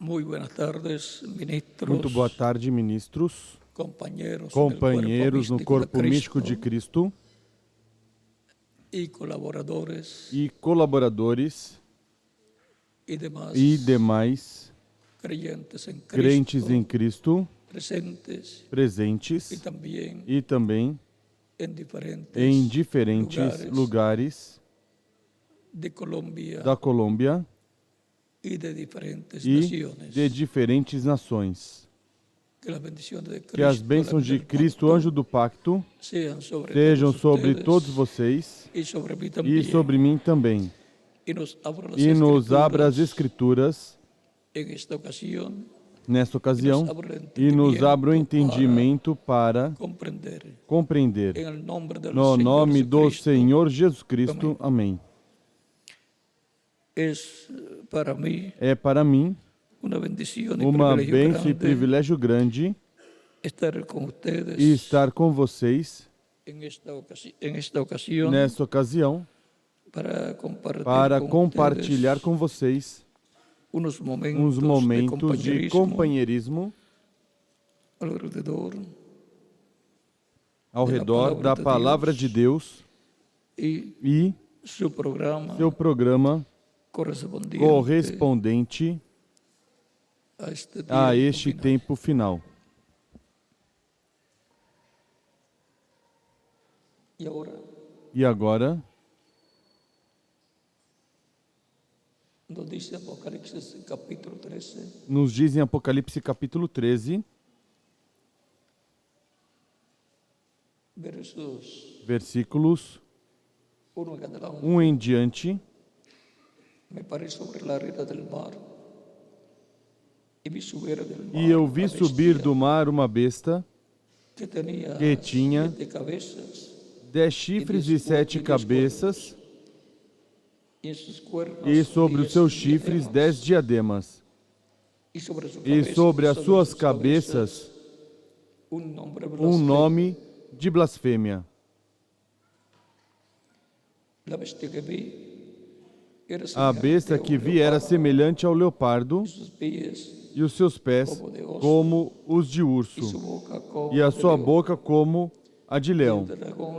Muy buenas tardes, ministros, Muito boa tarde, ministros, companheiros companheiros no corpo místico de Cristo e colaboradores e colaboradores e demais crentes em Cristo presentes presentes e também em em diferentes lugares da da Colômbia e de diferentes e nações. de diferentes nações. Que Que as bênçãos de Cristo, anjo do pacto, sejam sobre todos vocês e sobre mim e também. sobre mim também. E nos abra as Escrituras nesta ocasião e nos abra o entendimento para compreender. No nome do Senhor Jesus Cristo. Amém. É para mim uma bênção e privilégio grande estar com vocês nesta ocasião para compartilhar com vocês uns momentos de companheirismo ao redor da Palavra de Deus e seu programa correspondente a este tempo final. E agora, nos diz em Apocalipse capítulo 13, versículos 1 em diante, e eu vi subir do mar uma besta que tinha 10 chifres e 7 cabeças, e sobre os seus chifres 10 diademas, e sobre as suas cabeças um nome de blasfêmia. A besta que vi era semelhante ao leopardo, e os seus pés como os de urso, e a sua boca como a de leão.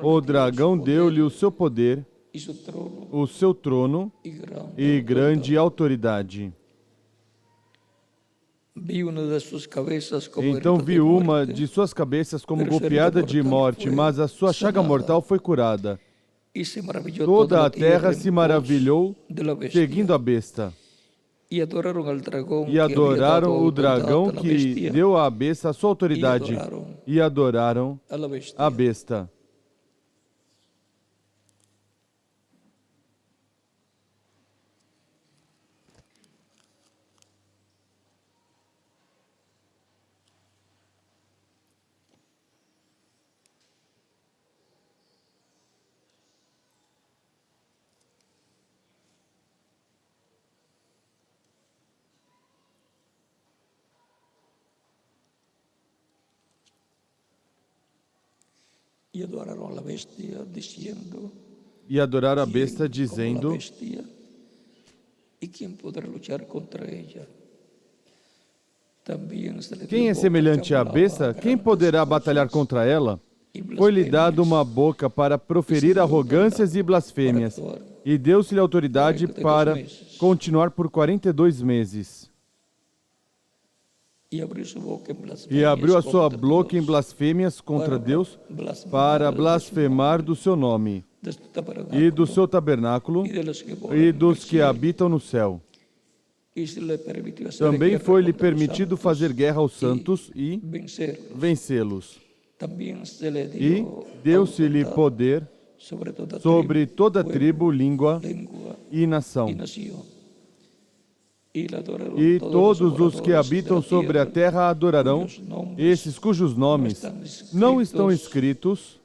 O dragão deu-lhe o seu poder, o seu trono e grande autoridade. Então vi uma de suas cabeças como golpeada de morte, mas a sua chaga mortal foi curada. Toda a terra se maravilhou seguindo a besta. E adoraram o dragão que deu à besta a sua autoridade. E adoraram a besta. E adoraram a besta, dizendo: quem é semelhante à besta? Quem poderá batalhar contra ela? Foi-lhe dado uma boca para proferir arrogâncias e blasfêmias, e deu-se-lhe autoridade para continuar por 42 meses. E abriu a sua boca em blasfêmias contra Deus para blasfemar do seu nome e do seu tabernáculo e dos que habitam no céu. Também foi-lhe permitido fazer guerra aos santos e vencê-los. E deu-se-lhe poder sobre toda tribo, língua e nação. E todos os que habitam sobre a terra adorarão, esses cujos nomes não estão escritos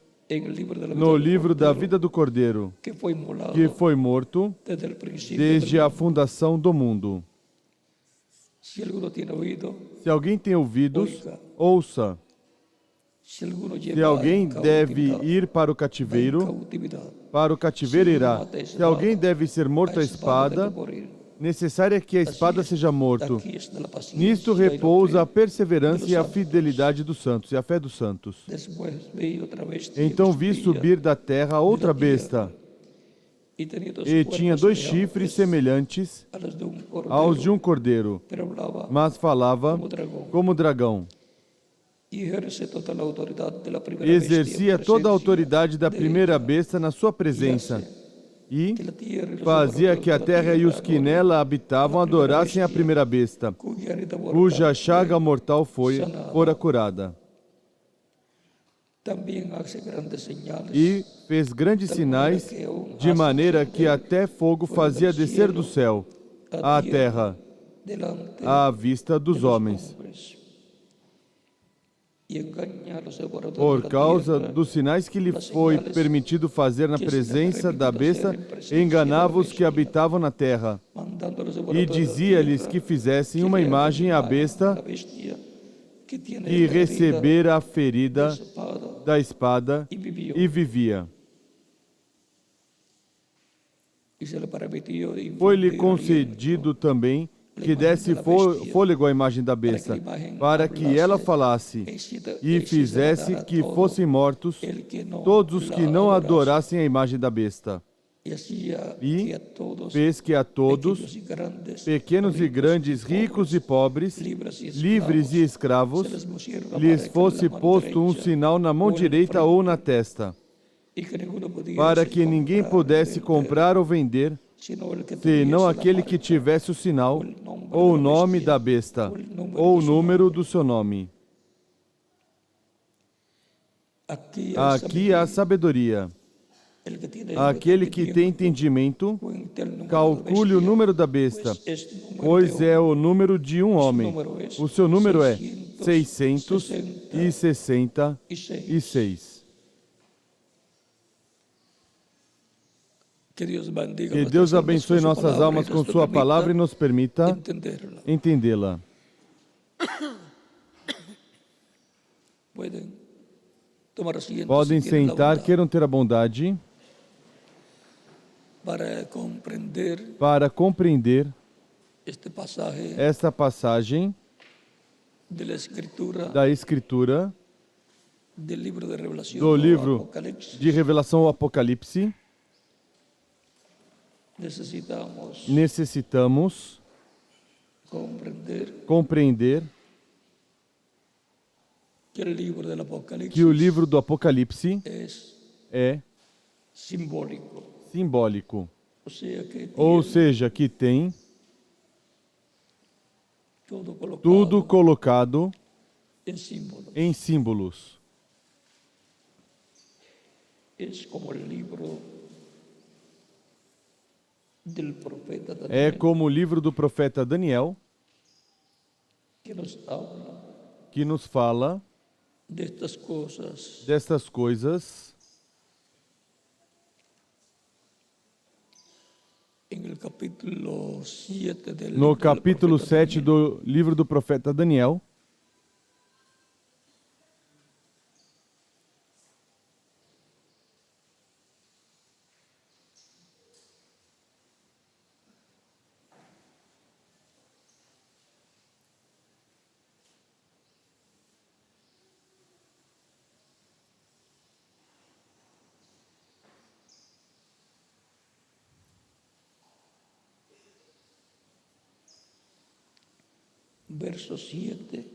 no livro da vida do Cordeiro, que foi morto desde a fundação do mundo. Se alguém tem ouvidos, ouça. Se alguém deve ir para o cativeiro irá. Se alguém deve ser morto à espada, necessário é que a espada seja morto. Aquí está la paciencia Nisto y la repousa a fe. perseverança e a fidelidade dos santos, e a fé dos santos. Después vi otra bestia Então que vi subía subir da terra outra besta, y tenía dos e tinha cuernos 2 chifres semelhantes a los de un cordero, aos de um cordeiro, pero hablaba mas falava como dragón. como dragão. Y ejerce toda la autoridad de la primera Exercia bestia en toda a presencia autoridade da de primeira ella, besta na sua presença, e que la tierra y los fazia moradores que a de la terra e os tierra que nela habitavam adorassem a primeira besta, cuya herida mortal cuja chaga mortal fora curada. también hace grandes señales, E fez grandes sinais, de maneira que até fogo fazia descer do céu à terra, delante à vista de dos los homens, hombres, y engaña a los devoradores de por la causa tierra, dos sinais que lhe foi permitido fazer na presença da besta, enganava os que habitavam na terra, mandando a los e devoradores de la dizia-lhes tierra que fizessem que uma dieran imagem à la besta bestia que tiene que esta herida recebera a ferida de espada da espada y vivió. e vivia. Y se le permitió de Foi-lhe infundir concedido também que desse fôlego à imagem da besta, para que ela falasse e fizesse que fossem mortos el que no todos os la que não adorase, adorassem a imagem da besta. y hacía E que a todos, fez que a todos, pequeños y grandes, pequenos e grandes, ricos e pobres, livres e escravos, se les pusieron lhes aparecer fosse la mano posto um derecha, sinal na mão direita ou na testa, y que ninguno pudiese para que ninguém comprar, pudesse vender, comprar ou vender, sino el que senão tuviese la aquele que marca, tivesse o sinal, ou o nome da besta, ou o número do seu nome. Aqui há sabedoria. el que tiene Aquele que tem entendimento, cuente el número de la calcule o bestia, número da besta, pues es número de pois é o número de um homem. O seu número é 666. Que Deus bendiga Que nuestras Deus almas abençoe con su nossas palabra almas y com nos sua permita palavra e nos permita entenderla. entendê-la. Pueden tomar asiento Podem si tienen la sentar, bondad, queiram ter a bondade para compreender este pasaje esta passagem de la escritura da Escritura, del libro de Revelación do livro Apocalipsis. de Revelação ao Apocalipse. Necessitamos compreender que o livro do Apocalipse é simbólico, ou seja, que tem tudo colocado em símbolos. É como o livro do profeta Daniel, que nos fala destas coisas no capítulo 7 do livro do profeta Daniel.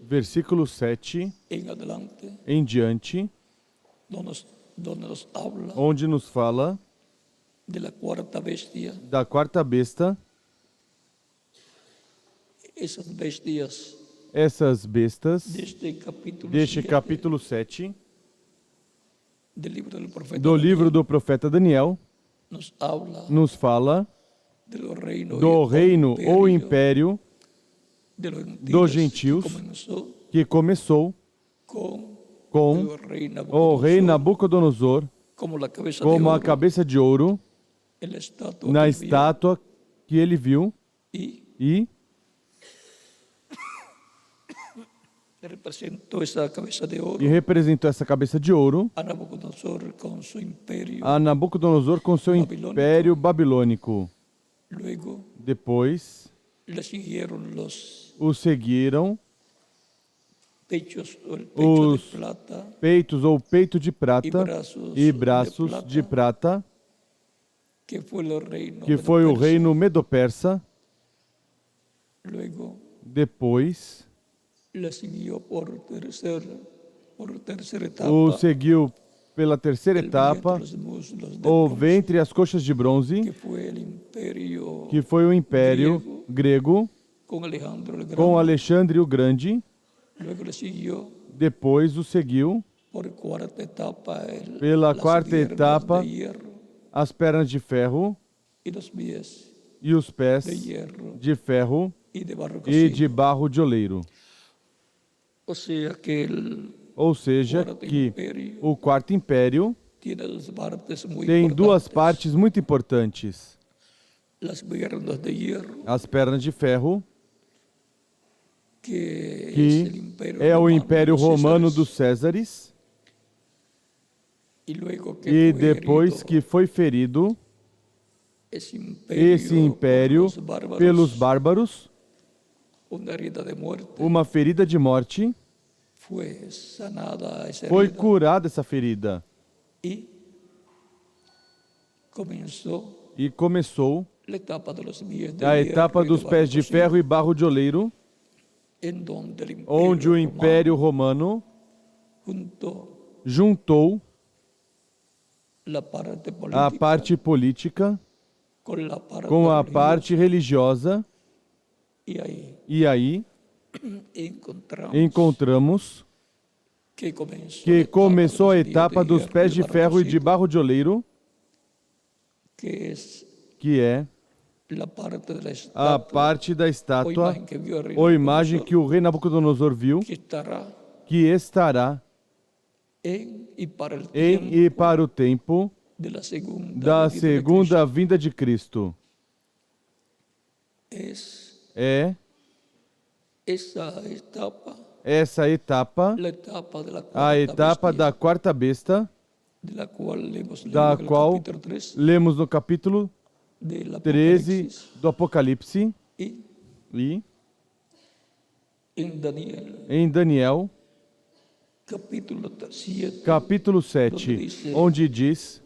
Versículo 7 em diante, onde nos fala da quarta besta. Essas bestas deste capítulo 7 do livro do profeta Daniel nos fala do reino ou império dos gentios, que começou com o rei Nabucodonosor como a cabeça de ouro na estátua que ele viu, e representou essa cabeça de ouro a Nabucodonosor com seu império babilônico. Depois, le siguieron los o seguiram pechos o el pecho os de plata peitos ou peito de prata e de braços plata, de prata, que fue el reino que foi o medo-persa. reino Medo-Persa. Luego Depois, le siguió por tercera etapa o seguiu pela terceira el etapa, vientre, los muslos de o bronce, ventre e as coxas de bronze, que fue el imperio que foi o Império Grego, con Alejandro el Grande. com Alexandre o Grande. Luego le siguió Depois o seguiu por cuarta etapa pela las quarta piernas etapa, de hierro as pernas de ferro y los pies e os pés de hierro de ferro y de barro e cocido. de barro de oleiro. O sea que el Ou seja, cuarto que império o Quarto Império tiene dos partes muy tem duas importantes. partes muito importantes. Las piernas de hierro, As pernas de ferro, que es que el imperio é o romano Império de los Romano Césares, dos Césares, y luego que e fue depois herido que foi ferido esse esse império por los bárbaros, pelos bárbaros, una herida de muerte, uma ferida de morte, fue sanada esa foi herida curada essa ferida y comenzó e começou la etapa de los pies de a hierro etapa y de dos barro pés de cocido, ferro e barro de oleiro, en donde el onde o romano Império Romano juntou juntou la parte a política parte política con la parte com a religiosa, parte religiosa, y ahí e aí encontramos que que começou a etapa dos pés de ferro e de barro, barro de oleiro, que es que é la parte de la a estatua parte da estátua imagen que vio el rey ou imagem Nabucodonosor, que o rei Nabucodonosor viu, que estará que estará en y para el em tiempo e para o tempo de la segunda da venida de segunda vinda de Cristo. Cristo. É Esa etapa, essa etapa, la etapa de la a cuarta etapa bestia, da quarta besta, de la cual hemos leído da en el qual capítulo 3 lemos no capítulo del 13 Apocalipsis do Apocalipse y e en Daniel, em Daniel, capítulo 7, capítulo 7, onde diz: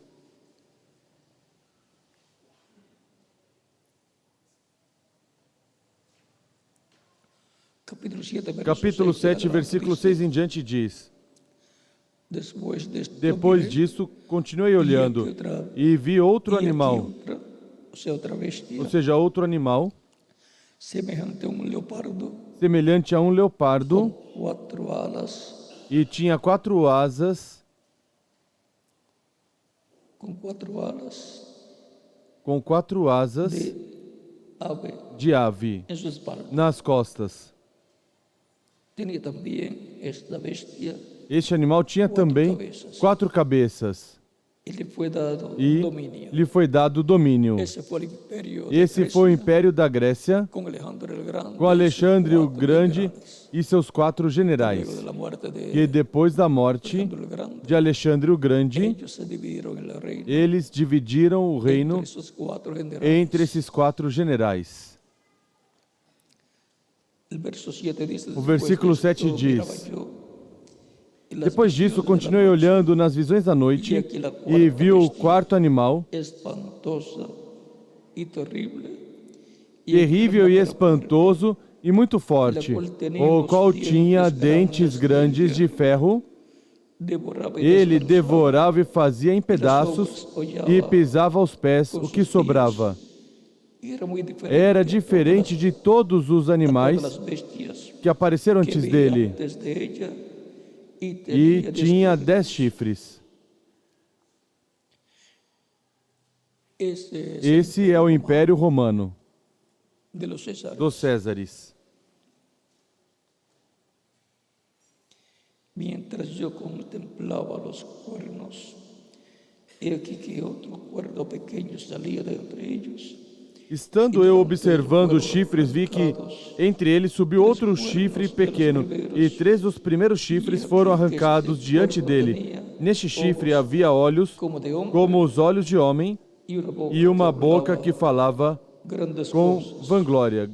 capítulo 7, versículo 6 em diante diz: depois disso, continuei olhando e vi outro animal, ou seja, outro animal, semelhante a leopardo, semelhante a um leopardo, quatro alas, e tinha quatro asas, com quatro asas de ave em sua espalda. nas costas. Tinha também esta bestia, Este animal tinha também quatro cabeças ele foi dado e domínio. lhe foi dado domínio. Esse foi o império Esse foi o Império da Grécia, com Alejandro el Grande, com Alexandre o quatro Grande generais. e seus quatro generais, Luego de la muerte de que depois da morte Alejandro el Grande, de Alexandre o Grande, ellos se dividieron el reino eles dividiram o reino entre esos quatro generales. entre esses quatro generais. O versículo 7 diz: depois disso, continuei olhando nas visões da noite e vi o quarto animal, espantosa e terrível, terrível e espantoso e muito forte, o qual tinha dentes grandes de ferro. Ele devorava e fazia em pedaços e pisava aos pés o que sobrava. Era diferente de todos os animais que apareceram antes dele e tinha 10 chifres. Esse é o Império Romano dos Césares. Mientras yo contemplaba los cuernos, he aquí que otro cuerno pequeño salía de entre ellos. Estando eu observando os chifres, vi que entre eles subiu outro chifre pequeno, e 3 dos primeiros chifres foram arrancados diante dele. Neste chifre havia olhos como os olhos de homem, e uma boca que falava grandes com coisas. vanglória.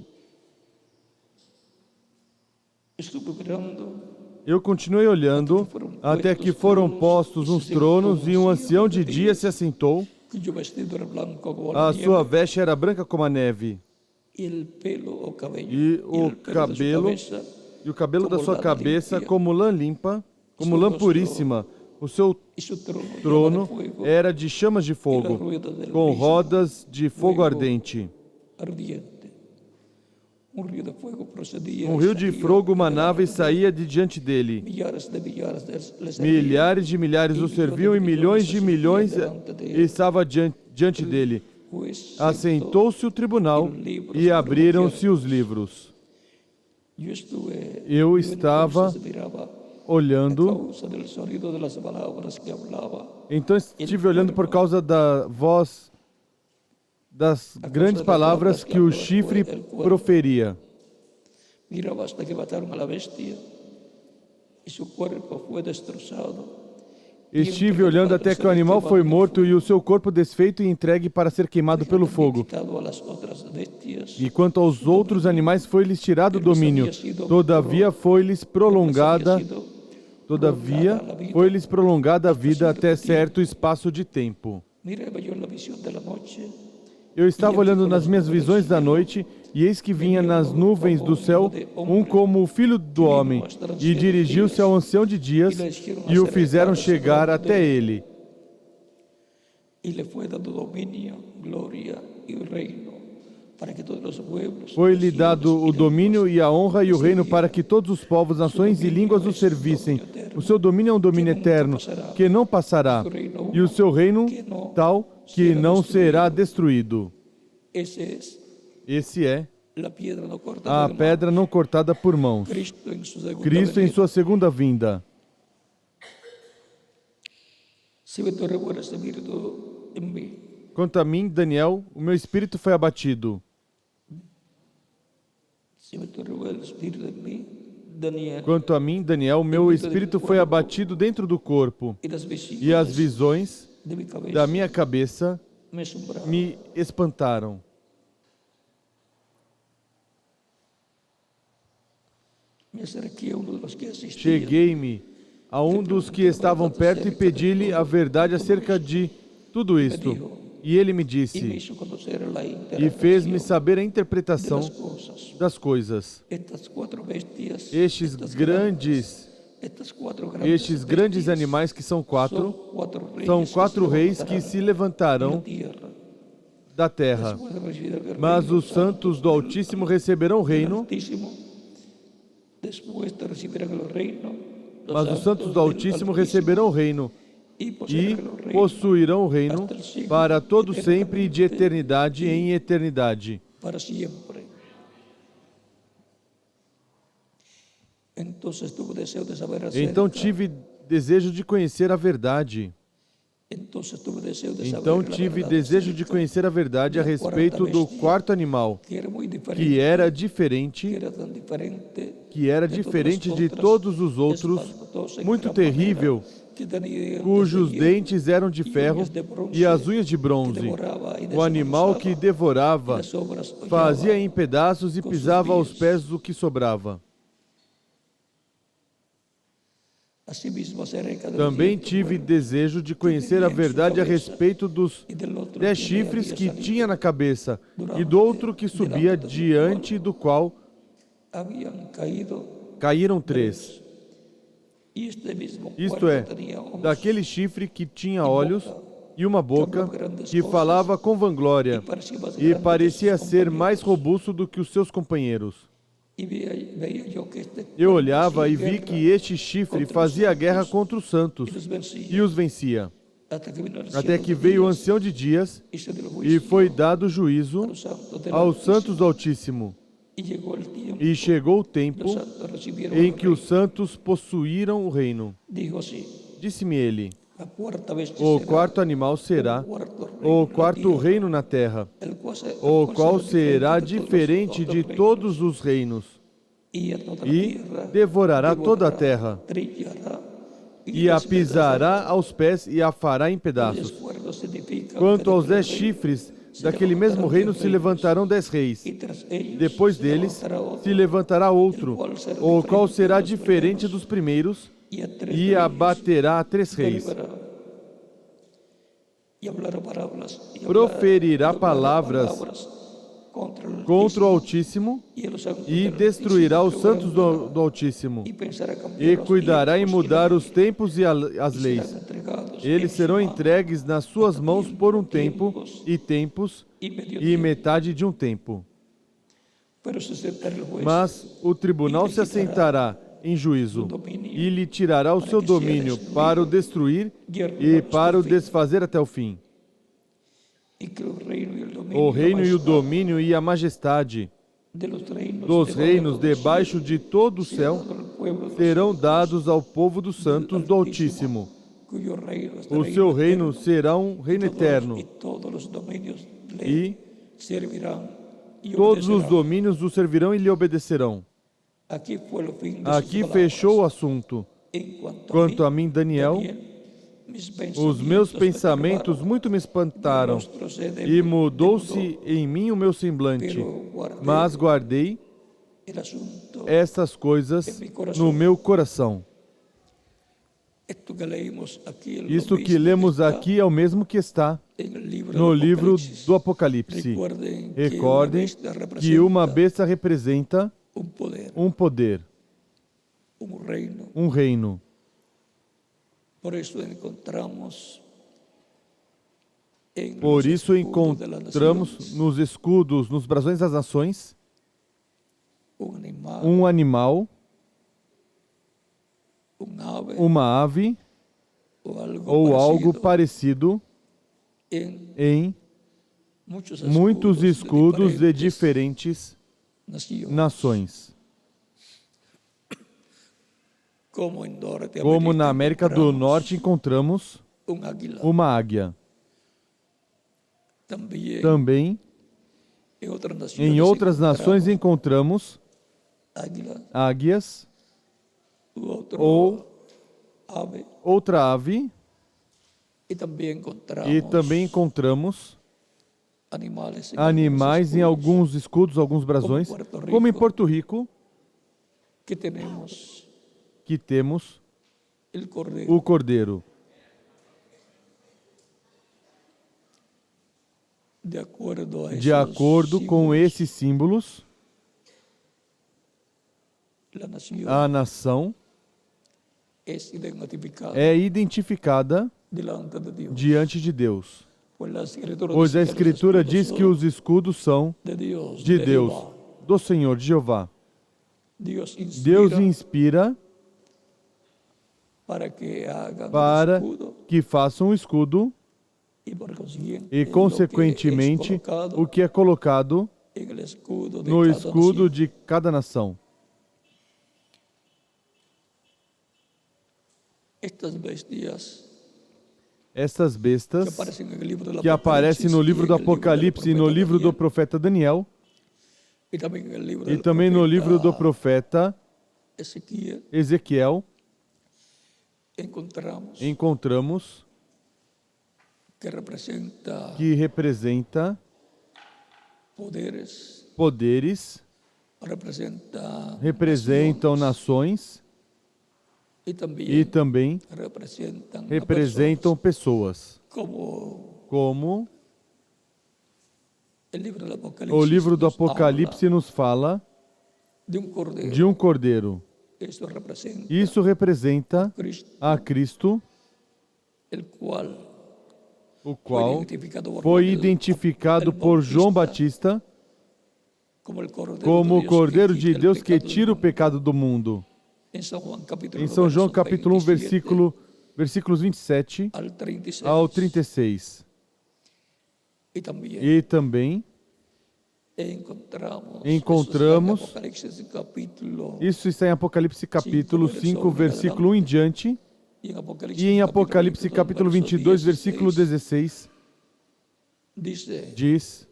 Estuve mirando Eu continuei olhando até que foram postos uns tronos e um ancião de dia se assentou. cuyo vestido era blanco como A la sua nieve, veste era branca como a neve y el pelo o cabello, e y o el pelo de su cabelo cabeza e o cabelo da como sua lã cabeça limpia, como lã limpa, como lã puríssima. O seu y su trono llama de trono fuego, era de chamas de y la fogo, rueda del com mismo rodas de fogo ardente. ardiente. Un río de fuego procedía Um y rio de salía fogo de manava e delante de él. saía de diante dele. Milhares de milhares les servían, Milhares de milhares o serviam e milhões de milhões estava diante dele. pues Assentou-se o tribunal e abriram-se os livros. Eu estava olhando, causa del sonido de las palabras que hablaba. então estive olhando por causa da voz das grandes palavras que o chifre proferia. Miraba hasta que mataron a la bestia y su cuerpo fue destrozado. Estive olhando até que o animal foi morto e o seu corpo desfeito e entregue para ser queimado pelo fogo. Quitado a las otras bestias, E quanto aos outros animais, foi-lhes tirado o domínio. Todavia, foi-lhes prolongada a vida até certo espaço de tempo. miraba yo en la visión de la noche, Eu estava olhando nas minhas visões da noite, e eis que vinha nas nuvens do céu um como o filho do homem, e dirigiu-se ao ancião de dias, e o fizeram chegar até ele. y le fue dado dominio, gloria y reino, para que todos los pueblos Foi-lhe dado o domínio e a honra e o reino para que todos os povos, nações e línguas o servissem. O seu domínio é um domínio eterno, que não passará, e o seu reino tal que não será destruído. Esse é la piedra no cortada a de mano, pedra não cortada por mãos. Cristo en su segunda Cristo em venida. sua segunda vinda. Si me renueva el espíritu en mí, Quanto a mim, Daniel, o meu espírito foi abatido. si me renueva el espíritu en mí, Daniel, Quanto a mim, Daniel, o meu espírito foi abatido dentro do corpo, y las e as visitas visões de mi cabeza da minha cabeça me asombraron. me espantaram. Me acerqué a uno de los que asistían Cheguei-me a um dos que estavam perto e pedi-lhe a verdade acerca de tudo isto. E ele me y me disse, hizo conocer la e fez-me interpretación saber a de interpretação las cosas. das coisas. Estas cuatro bestias, Estes grandes animais que são quatro reis que se levantarão da terra. Mas os santos do Altíssimo receberão o reino. Mas os santos do Altíssimo receberão o reino e possuirão o reino para todo sempre e de eternidade em eternidade. para siempre. Entonces tuve deseo de saber acerca. Então tive desejo de conhecer a verdade. Entonces tuve deseo de Então saber la tive verdad desejo de acerca, conhecer a verdade a respeito do quarto animal, que era muy diferente, que era que diferente, era tan diferente, que era diferente de todos os outros, muito terrível, que tenía cujos dientes de hierro, dentes eram de ferro e as unhas de bronze. O animal que devorava, las obras hollaba, fazia em pedaços e pisava aos pés o que sobrava. asimismo acerca de los Também dientes tive desejo de conhecer a verdade a respeito dos y del otro 10 que chifres había que salido, tinha na cabeça e do outro que subia diante do qual habían caído, caíram 3. y este mismo Isto cuerpo é, tenía ojos, daquele chifre que tinha olhos e uma boca que falava com vanglória parecía más e grande parecia que sus ser mais compañeros. robusto do que os seus companheiros. Y veía yo que este Eu cuerpo olhava hacía e vi guerra que este chifre fazia guerra contra os santos y los vencía, e os vencia, hasta que vino el até anciano que de veio o días ancião de dias y se dio e juicio foi dado juízo a los santos del aos Altísimo. santos do Altíssimo. Y llegó el tiempo, E chegou o los tempo santos recibieron em el que os reino. santos possuíram o reino. Dijo así, Disse-me ele, la cuarta bestia o será quarto animal será cuarto reino o en la quarto tierra, reino na terra, el o qual será diferente diferente de todos os reinos, y a toda la e tierra devorará toda a terra, trillará e a pisará aos pés e a fará em pedaços. Quanto aos 10 chifres, daquele mesmo reino se levantarão 10 reis. Depois deles se levantará outro, o qual será diferente dos primeiros, e abaterá 3 reis. Proferirá palavras contra o Altíssimo e destruirá os santos do Altíssimo. E cuidará em mudar os tempos e as leis. Eles serão entregues nas suas mãos por um tempo e metade de um tempo. Mas o tribunal se assentará em juízo e lhe tirará o seu domínio para o destruir e para o desfazer até o fim. O reino e o domínio e a majestade dos reinos debaixo de todo o céu serão dados ao povo dos santos do Altíssimo. O seu reino será um reino eterno e todos os domínios o servirão e lhe obedecerão. Aqui fechou o assunto. Quanto a mim, Daniel, os meus pensamentos muito me espantaram e mudou-se em mim o meu semblante, mas guardei estas coisas no meu coração. Isto que lemos aqui é o mesmo que está no livro do Apocalipse. Recordem que uma besta representa um poder, um reino. Por isso encontramos nos escudos, nos brasões das nações, um animal, uma ave ou algo parecido em muitos escudos de diferentes nações. Como na América do Norte encontramos uma águia. Também em outras nações encontramos águias ou outra ave. E também encontramos animais em alguns escudos, alguns brasões, como em Porto Rico, que temos o cordeiro. De acordo com esses símbolos, a nação é identificada diante de Deus. Pois a Escritura diz que os escudos são de Deus, do Senhor, de Jeová. Deus inspira para que façam um escudo e, consequentemente, o que é colocado no escudo de cada nação. Estas bestas que aparecem no livro do Apocalipse e no livro do profeta Daniel e também no livro do profeta Ezequiel, encontramos que representa poderes, representam nações e também representam pessoas. Como o livro do Apocalipse nos fala de um cordeiro. Isso representa a Cristo, o qual foi identificado por João Batista como o Cordeiro de Deus que tira o pecado do mundo. Em São João, capítulo 1, versículos 27 ao 36. E também encontramos, isso está em Apocalipse capítulo 5, versículo 1 em diante, e em Apocalipse capítulo 22, versículo 16, diz: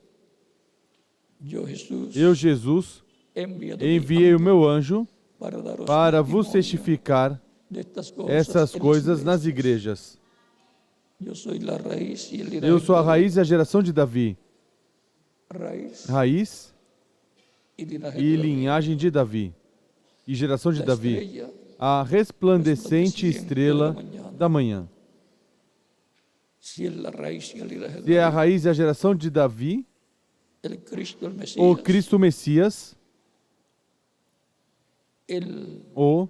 Eu, Jesus, enviei o meu anjo para vos testificar essas coisas nas igrejas. Eu sou a raiz e a geração de Davi, raiz y linaje e de David. linhagem de Davi, e geração de La Davi, estrella a resplandecente estrela da manhã. si es la raíz y el linaje Se de é a David, raiz e a geração de Davi, el Cristo, el Mesías, o Cristo Messias, el o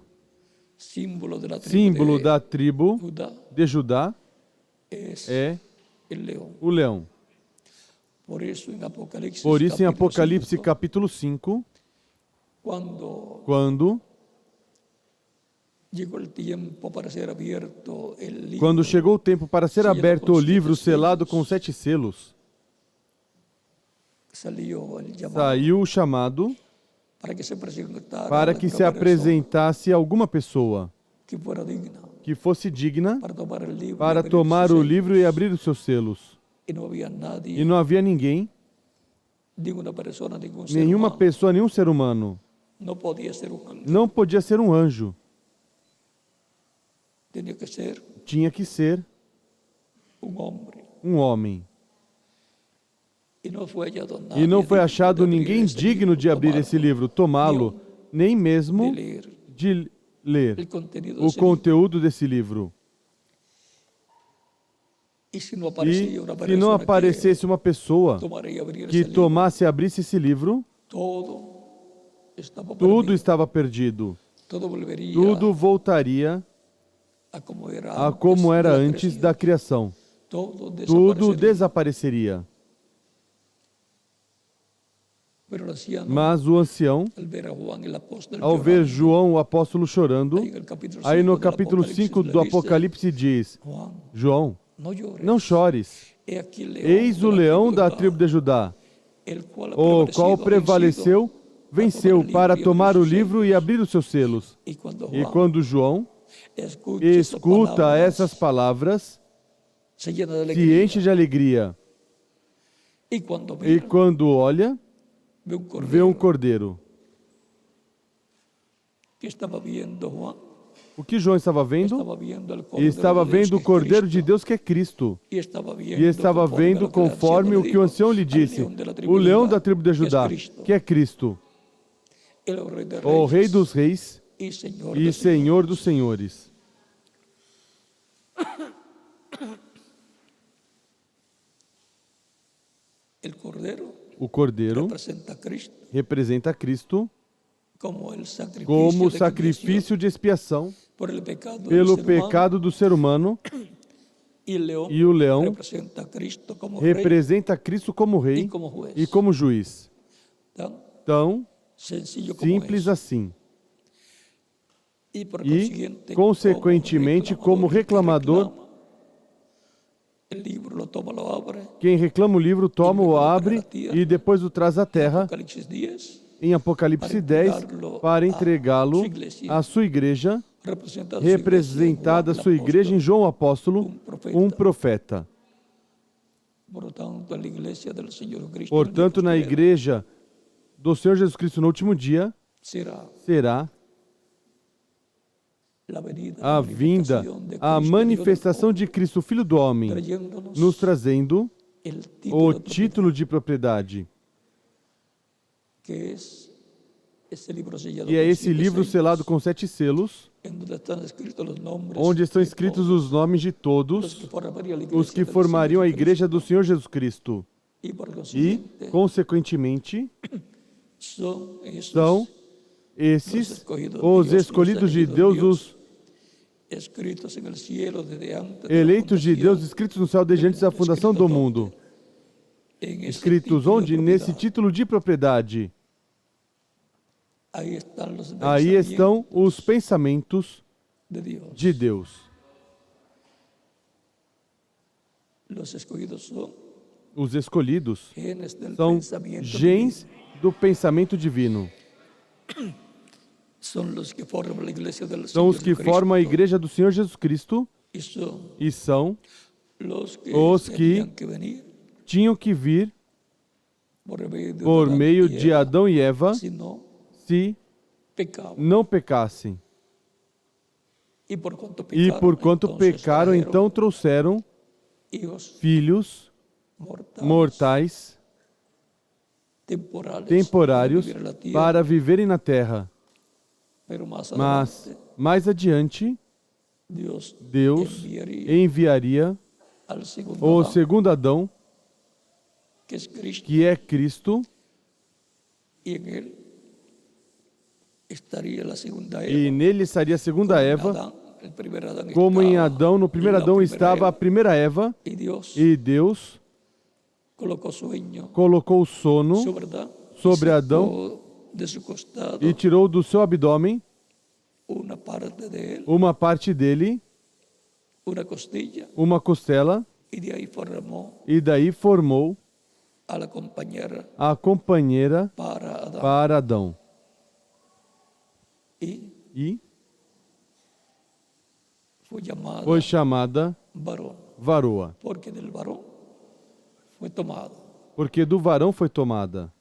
símbolo de la tribu símbolo de da tribo Judá, de Judá, es é el león. o leão. Por isso, em Apocalipse, Por isso, em capítulo Apocalipse 5, capítulo 5, quando chegou o tempo para ser aberto o livro selado com 7 selos, saiu o chamado para que se apresentasse alguma pessoa que fosse digna para tomar o livro e abrir os seus selos. E não havia ninguém, nenhuma pessoa, nenhum ser humano. Não podia ser um anjo. Tinha que ser um homem. E não foi achado ninguém digno de abrir esse livro, tomá-lo, nem mesmo de ler o conteúdo desse livro. E se não aparecesse uma pessoa que tomasse e abrisse esse livro, tudo estava perdido. Tudo voltaria a como era antes da criação. Tudo desapareceria. Mas o ancião, ao ver João, o apóstolo, chorando, aí no capítulo 5 do Apocalipse diz: João, não chores. Eis o leão da tribo de Judá, o qual prevaleceu, venceu para tomar o livro e abrir os seus selos. E quando João escuta essas palavras, se enche de alegria. E quando olha, vê um cordeiro. O que João estava vendo? Estava vendo o Cordeiro de Deus, que é Cristo. E estava vendo conforme o que o ancião lhe disse, o leão da tribo de Judá, que é Cristo, o Rei dos Reis e Senhor dos Senhores. O Cordeiro representa Cristo como sacrifício de expiação pelo pecado do ser humano, e o leão representa Cristo como rei e como juiz. Tão simples assim. E, consequentemente, como reclamador, quem reclama o livro toma, o abre e depois o traz à terra em Apocalipse 10 para entregá-lo à sua igreja, representada a sua igreja em João o Apóstolo, um profeta. Portanto, na igreja do Senhor Jesus Cristo no último dia, será a vinda, a manifestação de Cristo, Filho do Homem, nos trazendo o título de propriedade, que é esse livro selado com 7 selos, onde estão escritos os nomes de todos os que formariam a igreja do Senhor Jesus Cristo. E, consequentemente, são esses os escolhidos de Deus, os eleitos de Deus, escritos no céu desde antes da fundação do mundo. Escritos onde? Nesse título de propriedade. Aí estão os pensamentos de Deus. Os escolhidos são gens do pensamento divino. São os que formam a igreja do Senhor Jesus Cristo e são os que tinham que vir por meio de Adão e Eva se não pecassem. E porquanto pecaram, então trouxeram filhos mortais temporários para viverem na terra. Mas, mais adiante, Deus enviaria o segundo Adão, que é Cristo, e nele estaria a segunda Eva, como em Adão, no primeiro Adão estava a primeira Eva, e Deus colocou o sono sobre Adão e tirou do seu abdômen uma parte dele, uma costela, e daí formou a companheira para Adão. E foi chamada varoa, porque do varão foi tomada.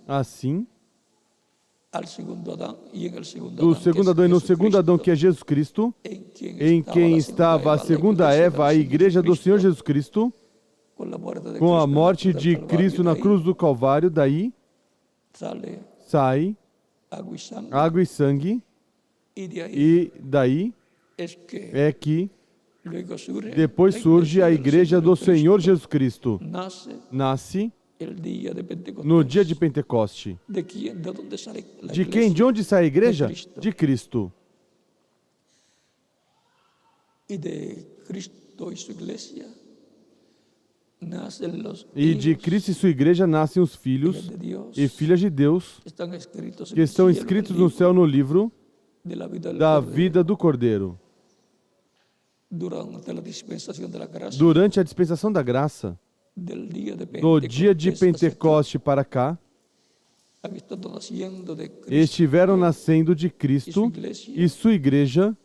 Assim, do segundo Adão e no segundo Adão, que é Jesus Cristo, em quem estava a segunda Eva, a igreja do Senhor Jesus Cristo, com a morte de Cristo na cruz do Calvário, daí sai água e sangue, e daí é que depois surge a igreja do Senhor Jesus Cristo. Nasce no dia de Pentecoste. De quem? De onde sai a igreja? De Cristo. E de Cristo e sua igreja nascem os filhos e filhas de Deus, que estão escritos no céu no livro da vida do Cordeiro. Durante a dispensação da graça, do dia de Pentecoste para cá, estiveram nascendo de Cristo e sua igreja,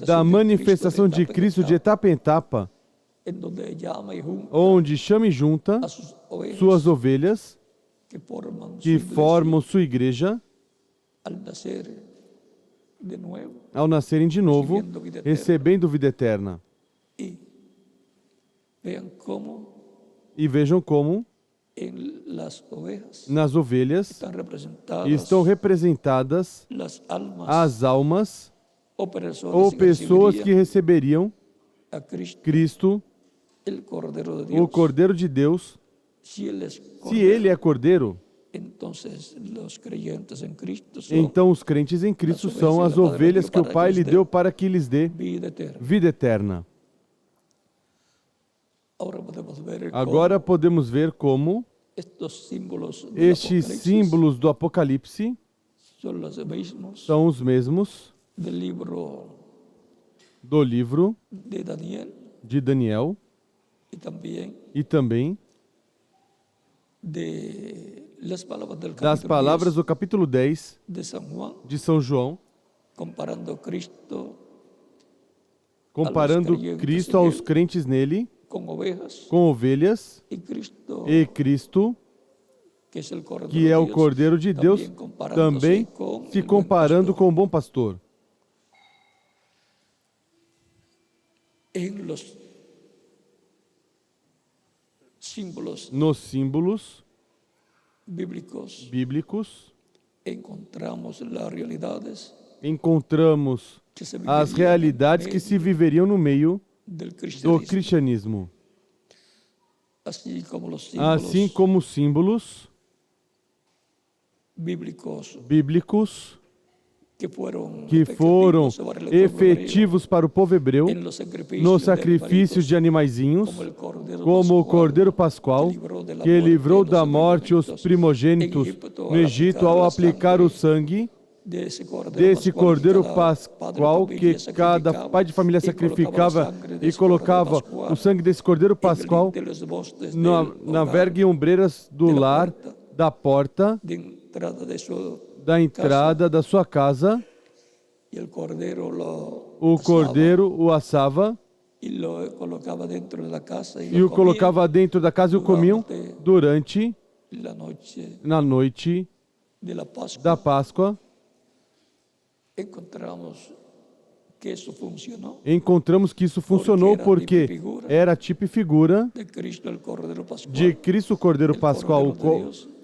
da manifestação de Cristo de etapa em etapa, onde chama e junta suas ovelhas, que formam sua igreja, ao nascerem de novo, recebendo vida eterna. E vejam como nas ovelhas estão representadas as almas ou pessoas que receberiam Cristo, o Cordeiro de Deus. Se Ele é Cordeiro, então os crentes em Cristo são as ovelhas que o Pai lhe deu para que lhes dê vida eterna. Agora podemos ver como estes símbolos do Apocalipse são os mesmos do livro de Daniel e também das palavras do capítulo 10 de São João, comparando Cristo aos crentes nele, com ovelhas, e Cristo, que é o Cordeiro de Deus, também se comparando com o bom pastor. Nos símbolos bíblicos, encontramos as realidades que se viveriam no meio do cristianismo. Assim como os símbolos bíblicos que foram efetivos para o povo hebreu nos sacrifícios de animaizinhos, como o Cordeiro Pascual, que livrou da morte os primogênitos no Egito ao aplicar o sangue desse Cordeiro Pascual, que cada pai de família sacrificava e colocava o sangue desse Cordeiro Pascual na verga e ombreiras do lar, da porta, da entrada da sua casa. O cordeiro o assava e o colocava dentro da casa e o comiam durante na noite da Páscoa. que isso funcionou encontramos que isso funcionou porque era tipo e figura de Cristo, el Cordero Pascual, de Cristo, o Cordeiro Pascual,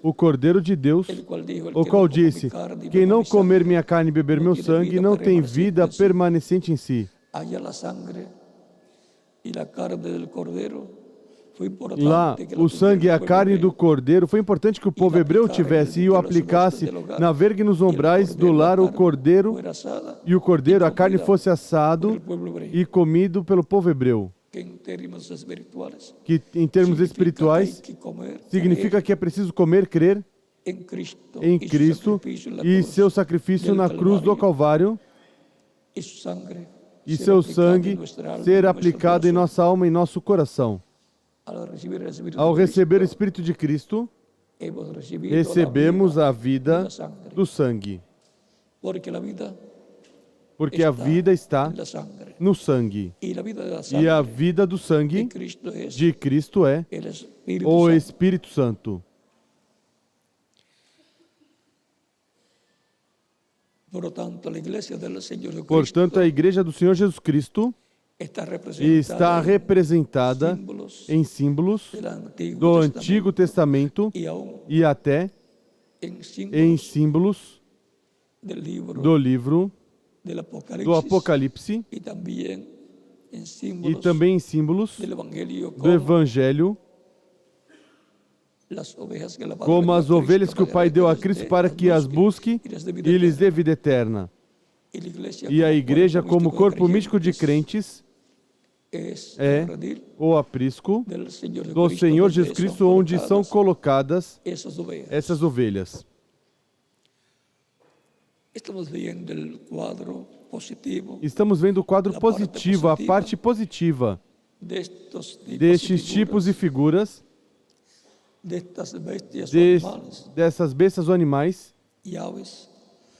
o Cordeiro de Deus, el cual dijo, el o que qual no come mi disse: carne y quem beba não mi comer sangre, minha carne e beber não meu tiene sangue vida não tem vida permaneciente en sí. permanecente em si. Allá la sangre y la carne del Cordero foi Lá, importante que o sangue e a carne do cordeiro, foi importante que o povo e hebreu tivesse e o aplicasse na verga e nos umbrais do lar o cordeiro, e o cordeiro, a carne fosse assado e comido pelo povo hebreu. Que em termos espirituais significa que é preciso comer, crer em Cristo e seu sacrifício na cruz do Calvário e seu sangue ser aplicado em nossa alma e nosso coração. Ao receber o Espírito de Cristo, recebemos a vida do sangue. Porque a vida está no sangue. E a vida do sangue de Cristo é o Espírito Santo. Portanto, a Igreja do Senhor Jesus Cristo está representada em símbolos do Antigo Testamento e até em símbolos do livro do Apocalipse e também em símbolos do Evangelho, como as ovelhas que o Pai deu a Cristo para que as busque e lhes dê vida eterna. E a Igreja, como corpo místico de crentes, é o aprisco do Senhor Jesus Cristo, onde são colocadas essas ovelhas. Estamos vendo o quadro positivo, a parte positiva destes tipos e figuras, dessas bestas ou animais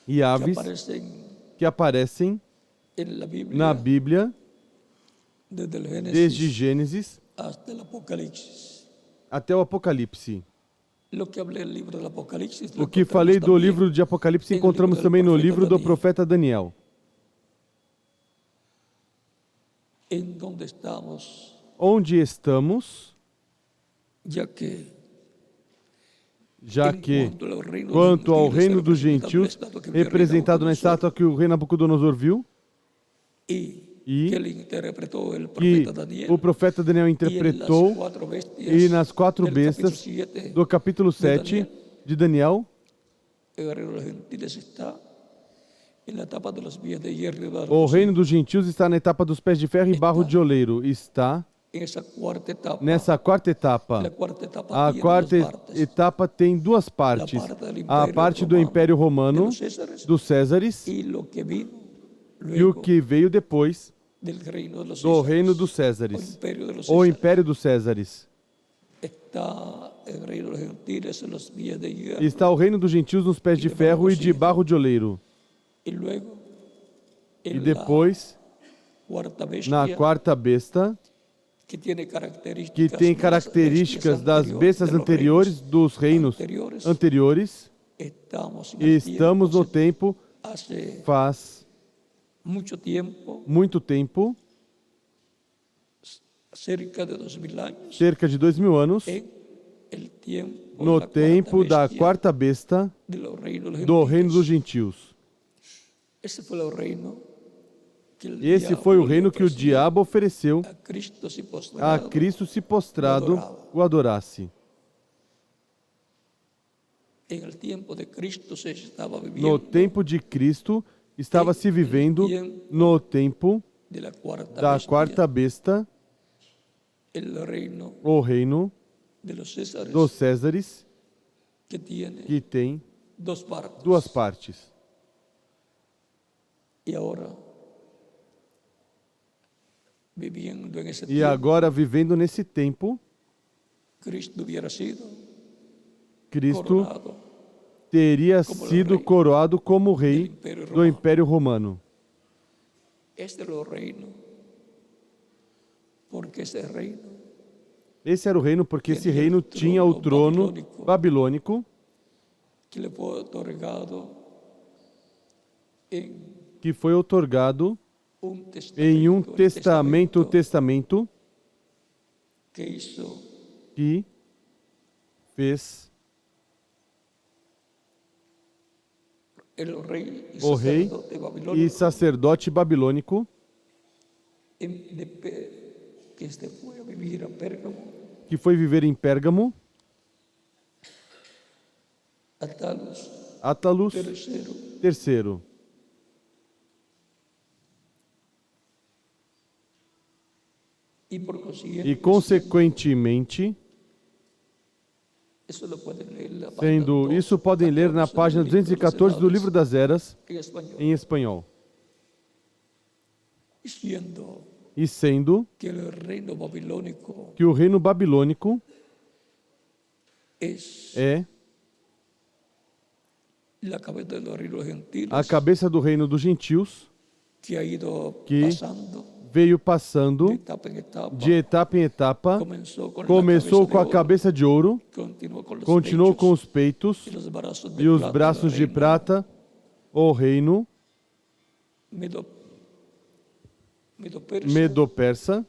e aves que aparecem na Bíblia, desde Gênesis até o Apocalipse. O que falei do livro de Apocalipse encontramos também no livro do profeta Daniel. Onde estamos, já que, quanto ao reino dos gentios, representado na estátua que o rei Nabucodonosor viu, e que o profeta Daniel interpretou, e nas 4 bestas do capítulo 7 de Daniel, o reino dos gentios está na etapa dos pés de ferro e barro de oleiro. Está nessa quarta etapa. A quarta etapa tem 2 partes. A parte do Império Romano, dos Césares, e o que veio depois do reino dos Césares, o Império dos Césares. Está o reino dos gentios nos pés de ferro e de barro de oleiro. E depois, na quarta besta, que tem características das bestas anteriores, dos reinos anteriores, e estamos no tempo, faz muito tempo, cerca de 2000 anos, no tempo da quarta besta do reino dos gentios. Esse foi o reino que o diabo ofereceu a Cristo se postrado o adorasse. No tempo de Cristo, estava se vivendo no tempo da quarta besta, o reino dos Césares, que tem 2 partes. E agora, vivendo nesse tempo, Cristo teria sido coroado como rei do Império Romano. Esse era o reino porque esse reino tinha o trono babilônico que foi otorgado em um testamento que fez o rei e sacerdote babilônico que foi viver em Pérgamo, Attalus III. E, consequentemente, isso podem ler na página 214 do Livro das Eras, em espanhol. E sendo que o reino babilônico é a cabeça do reino dos gentios, que veio passando de etapa em etapa, começou com a cabeça de ouro, continuou com os peitos e os braços de prata, o reino Medo-Persa,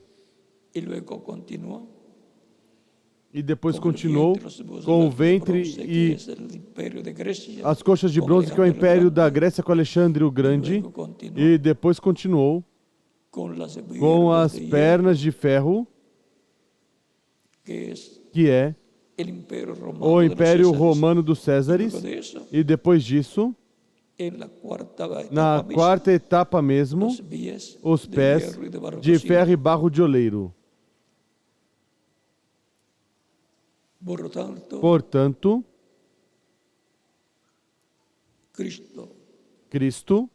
e depois continuou com o ventre e as coxas de bronze, que é o império da Grécia com Alexandre o Grande, e depois continuou com as pernas de ferro, que é o Império Romano dos Césares, e depois disso, na quarta etapa mesmo, os pés de ferro e barro de oleiro. Portanto, Cristo,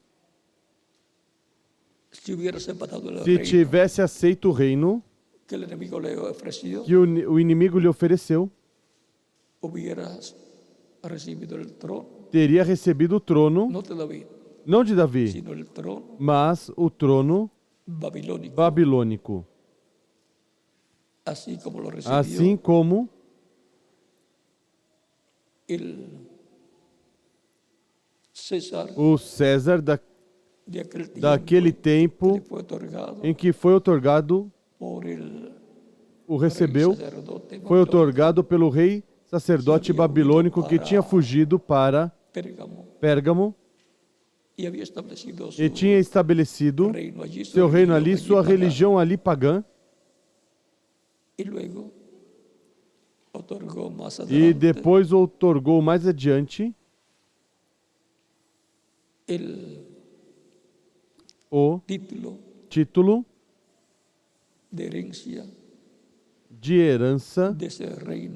se tivesse aceito o reino que o inimigo lhe ofereceu, teria recebido o trono, não de Davi, mas o trono babilônico. Assim como o César daquele tempo em que foi otorgado, o recebeu, foi otorgado pelo rei sacerdote babilônico que tinha fugido para Pérgamo e tinha estabelecido seu reino ali, sua religião ali pagã, e depois otorgou mais adiante o título de herança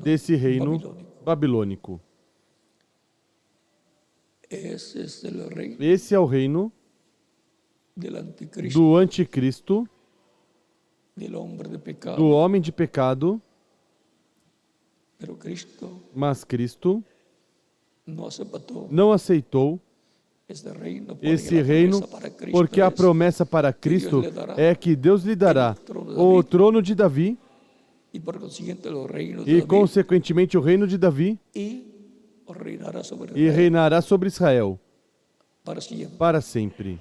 desse reino babilônico. Esse é o reino do anticristo, do homem de pecado, mas Cristo não aceitou esse reino, porque a promessa para Cristo é que Deus lhe dará o trono de Davi e, consequentemente, o reino de Davi, e reinará sobre Israel para sempre.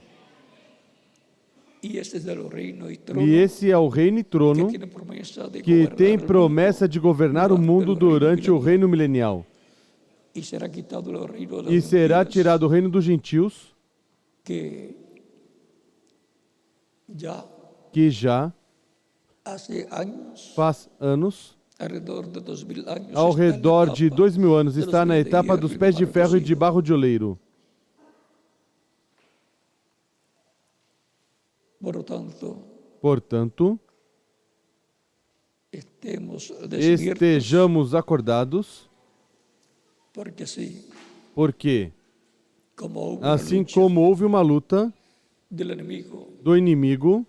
E esse é o reino e trono que tem promessa de governar o mundo durante o reino milenial. E será tirado o reino dos gentios, que já faz anos, ao redor de 2000 anos, está na etapa dos pés de ferro e de barro de oleiro. Portanto, estejamos acordados, porque assim como houve uma luta do inimigo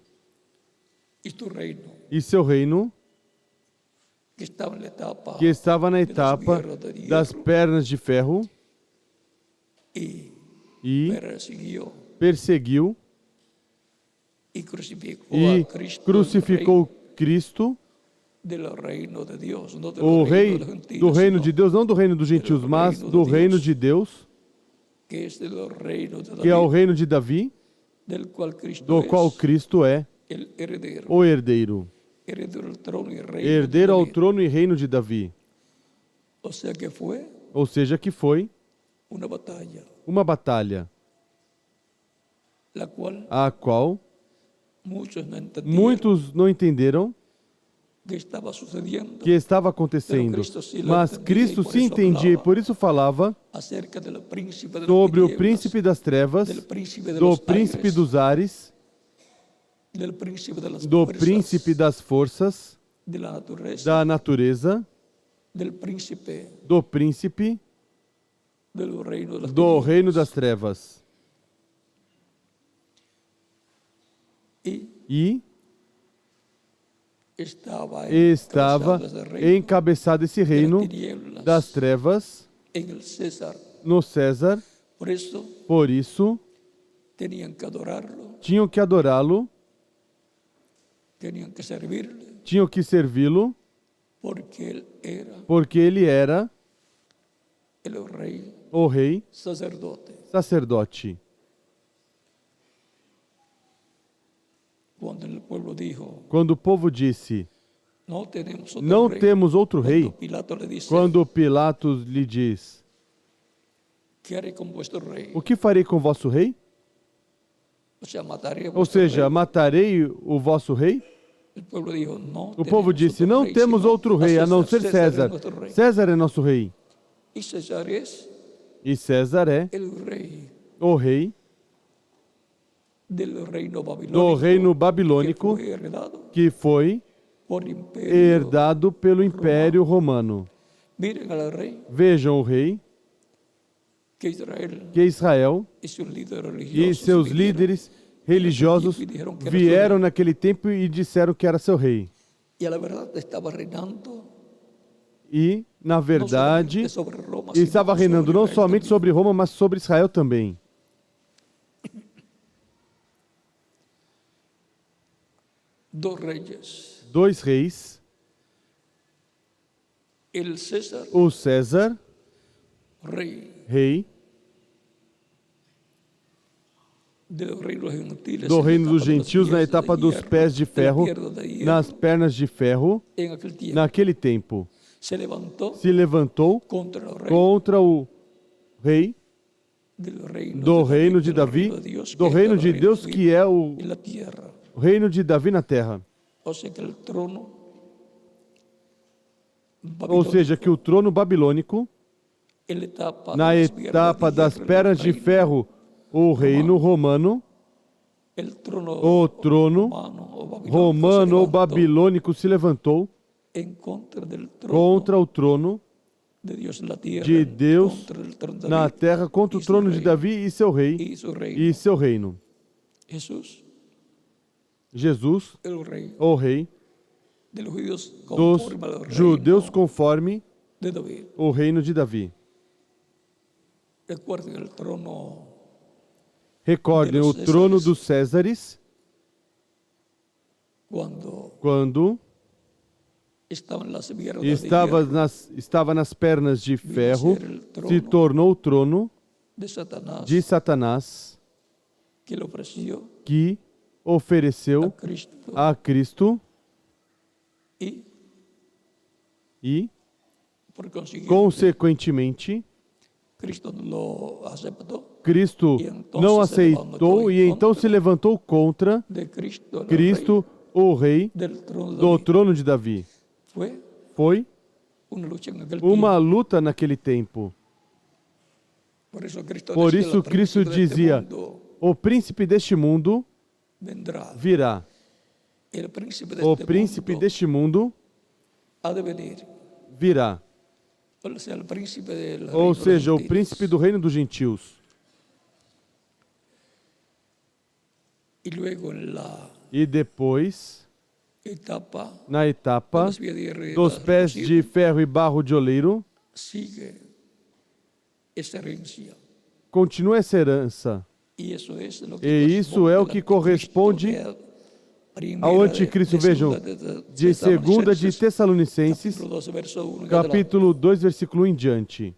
e seu reino, que estava na etapa das pernas de ferro, e perseguiu e crucificou Cristo, o rei do reino de Deus, não do reino dos gentios, mas do reino de Deus, que é o reino de Davi, del cual Cristo do qual es Cristo é el heredero, o herdeiro, heredero del trono y reino de herdeiro ao David. trono e reino de Davi. O sea que fue Ou seja, que foi una batalla, uma batalha, la cual a qual muchos no entendían muitos não entenderam que estaba sucediendo que estava acontecendo, mas Cristo se entendia e por isso falava acerca del príncipe de las sobre o tinieblas, príncipe das trevas, del príncipe de do los príncipe aires, dos ares, del príncipe de las do fuerzas, príncipe das forças, de la naturaleza, da natureza, del príncipe do príncipe del reino de las do tinieblas. reino das trevas. Y Estava encabezado ese reino encabeçado esse de las reino tinieblas das trevas en el César. no César, Por eso por isso tenían que adorarlo, tinham que adorá-lo, tenían que servirle, tinham que servi-lo, porque él era porque ele era el rey o rei sacerdote. sacerdote. Cuando el pueblo dijo, Quando o povo disse, no tenemos otro não rey, temos outro rei, cuando Pilato le dice, quando Pilatos lhe diz, ¿qué haré con vuestro rey? o que farei com o vosso rei? O sea, mataré a Ou vuestro seja, rey. matarei o vosso rei? El pueblo dijo, no O povo tenemos disse, otro não rey, temos sino outro rei a não ser es César. nuestro rey. César é nosso rei. Y César es E César é el rey o rei del reino do babilónico, reino que babilônico fue heredado que foi por imperio. herdado pelo Império Romano. Miren al rey Vejam o rei, que Israel que Israel y sus líderes e religiosos seus vinieron líderes religiosos vieram naquele tempo e disseram que era seu rei. y a la verdad estaba reinando E, na no verdade, solamente sobre Roma, ele estava sino reinando sobre não Israel somente también. sobre Roma, mas sobre Israel também. Dos reyes, Dois reis, el César, o César, rey rei del reino de los gentiles, do en la reino dos etapa de los gentios na pies de etapa dos hierro, pés de del ferro, pierro de hierro, nas pernas de ferro, en aquel tiempo naquele tempo. se levantó Se levantou contra el rey contra o rei do reino de Davi, do reino de Deus que é o en la tierra. reino de Davi na terra. O sea que el trono Ou seja, que o trono babilônico, na etapa das pernas de ferro, o reino romano, o trono romano ou babilônico se levantou contra o trono de Deus na terra, contra o trono de Davi e seu rei e seu reino. Jesus, o rei dos judeus conforme o reino de Davi. Recordem o trono dos Césares, quando estava nas pernas de ferro, se tornou o trono de Satanás, que ofereceu a Cristo e, consequentemente, Cristo não aceitou e então se levantou contra Cristo, o rei do trono de Davi. Foi uma luta naquele tempo. Por isso Cristo dizia, o príncipe deste mundo virá. O príncipe deste mundo virá. Ou seja, o príncipe do reino dos gentios. E depois, na etapa dos pés de ferro e barro de oleiro, continua essa herança. E isso é o que corresponde ao anticristo. Vejam, de 2 de Tessalonicenses, capítulo 2, versículo 1 em diante.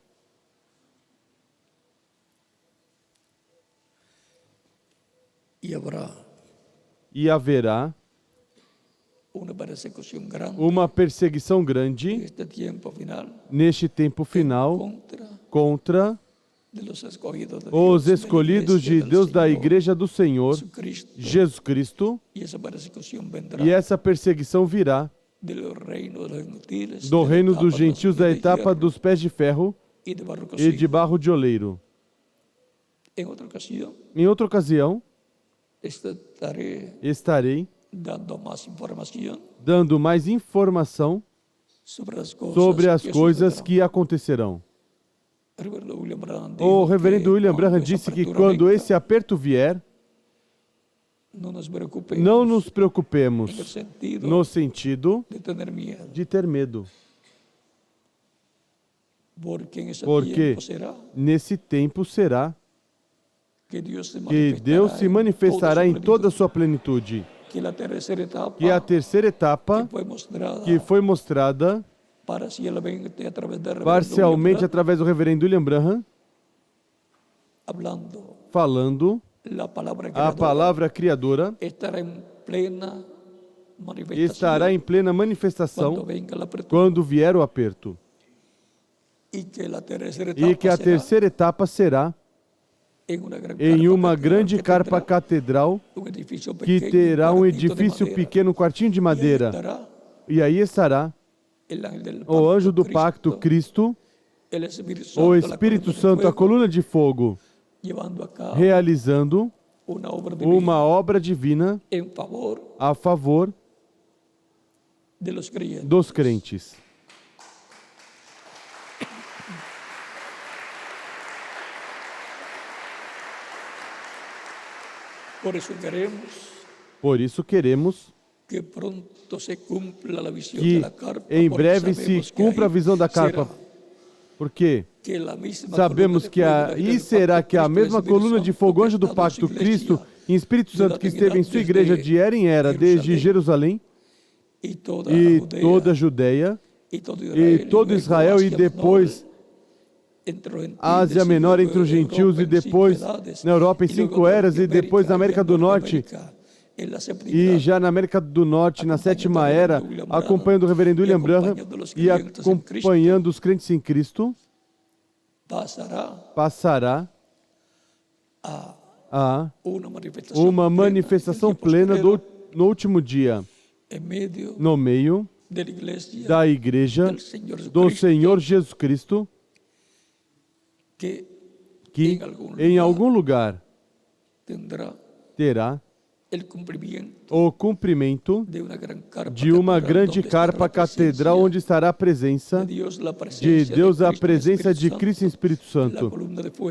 e haverá uma perseguição grande neste tempo final contra os escolhidos de Deus da Igreja do Senhor, Jesus Cristo, e essa perseguição virá do reino dos gentios da etapa dos pés de ferro e de barro de oleiro. Em outra ocasião, estarei dando mais informação sobre as coisas que acontecerão. O reverendo William Branham disse que quando esse aperto vier, não nos preocupemos no sentido de ter medo. Porque nesse tempo será que Deus se manifestará em toda a sua plenitude. Que a terceira etapa que foi mostrada parcialmente através do reverendo William Branham, falando, a palavra criadora estará em plena manifestação quando vier o aperto. E que a terceira etapa será em uma grande carpa catedral que terá um edifício pequeno, um quartinho de madeira. E aí estará o anjo do pacto, Cristo, o Espírito Santo, a coluna de fogo, realizando uma obra divina a favor dos crentes. Por isso queremos que em breve se cumpra a visão da carpa, porque sabemos que aí será que a mesma coluna de fogo, anjo do pacto, Cristo e Espírito Santo que esteve em sua igreja de era em era, desde Jerusalém, e toda a Judéia, e todo Israel, e depois Ásia Menor entre os gentios, e depois na Europa em 5 eras, e depois na América do Norte, e já na América do Norte, na 7ª era, acompanhando o reverendo William Branham e acompanhando os crentes em Cristo, passará a uma manifestação plena no último dia, no meio da Igreja do Senhor Jesus Cristo, que em algum lugar terá o cumprimento de uma grande carpa catedral onde estará a presença de Deus, a presença de Cristo e Espírito Santo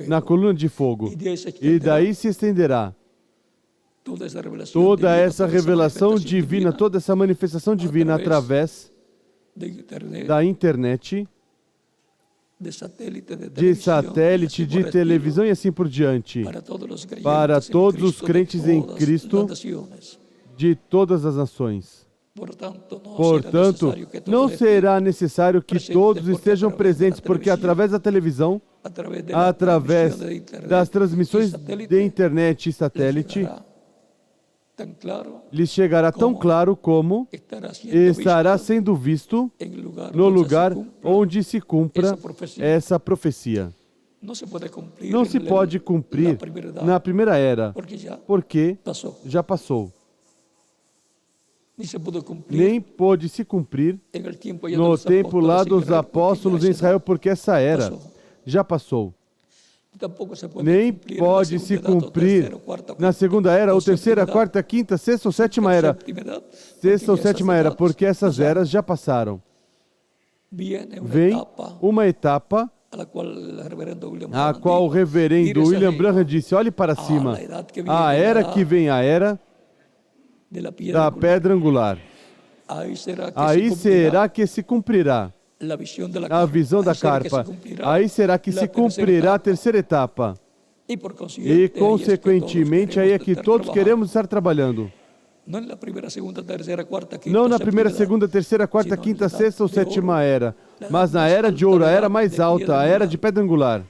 na coluna de fogo. E daí se estenderá toda essa revelação divina, toda essa manifestação divina através da internet, de satélite, de televisão e assim por diante, para todos os crentes em Cristo de todas as nações. Portanto, não será necessário que todos estejam presentes, porque através da televisão, através das transmissões de internet e satélite, lhes chegará tão claro como estará sendo visto no lugar onde se cumpra essa profecia. Não se pode cumprir na primeira era, porque já passou. Nem pôde se cumprir no tempo lá dos apóstolos em Israel, porque essa era já passou. Nem pode se cumprir na segunda era, ou terceira, quarta, quinta, sexta ou sétima era. Sexta ou sétima era, porque essas eras já passaram. Vem uma etapa a qual o reverendo William Branham disse, olhe para cima, a era que vem, a era da pedra angular. Aí será que se cumprirá a visão da carpa. Aí será que se cumprirá a terceira etapa. E, consequentemente, aí é que todos queremos estar trabalhando. Não na primeira, segunda, terceira, quarta, quinta, sexta ou sétima era, mas na era de ouro, a era mais alta, a era de pedra angular.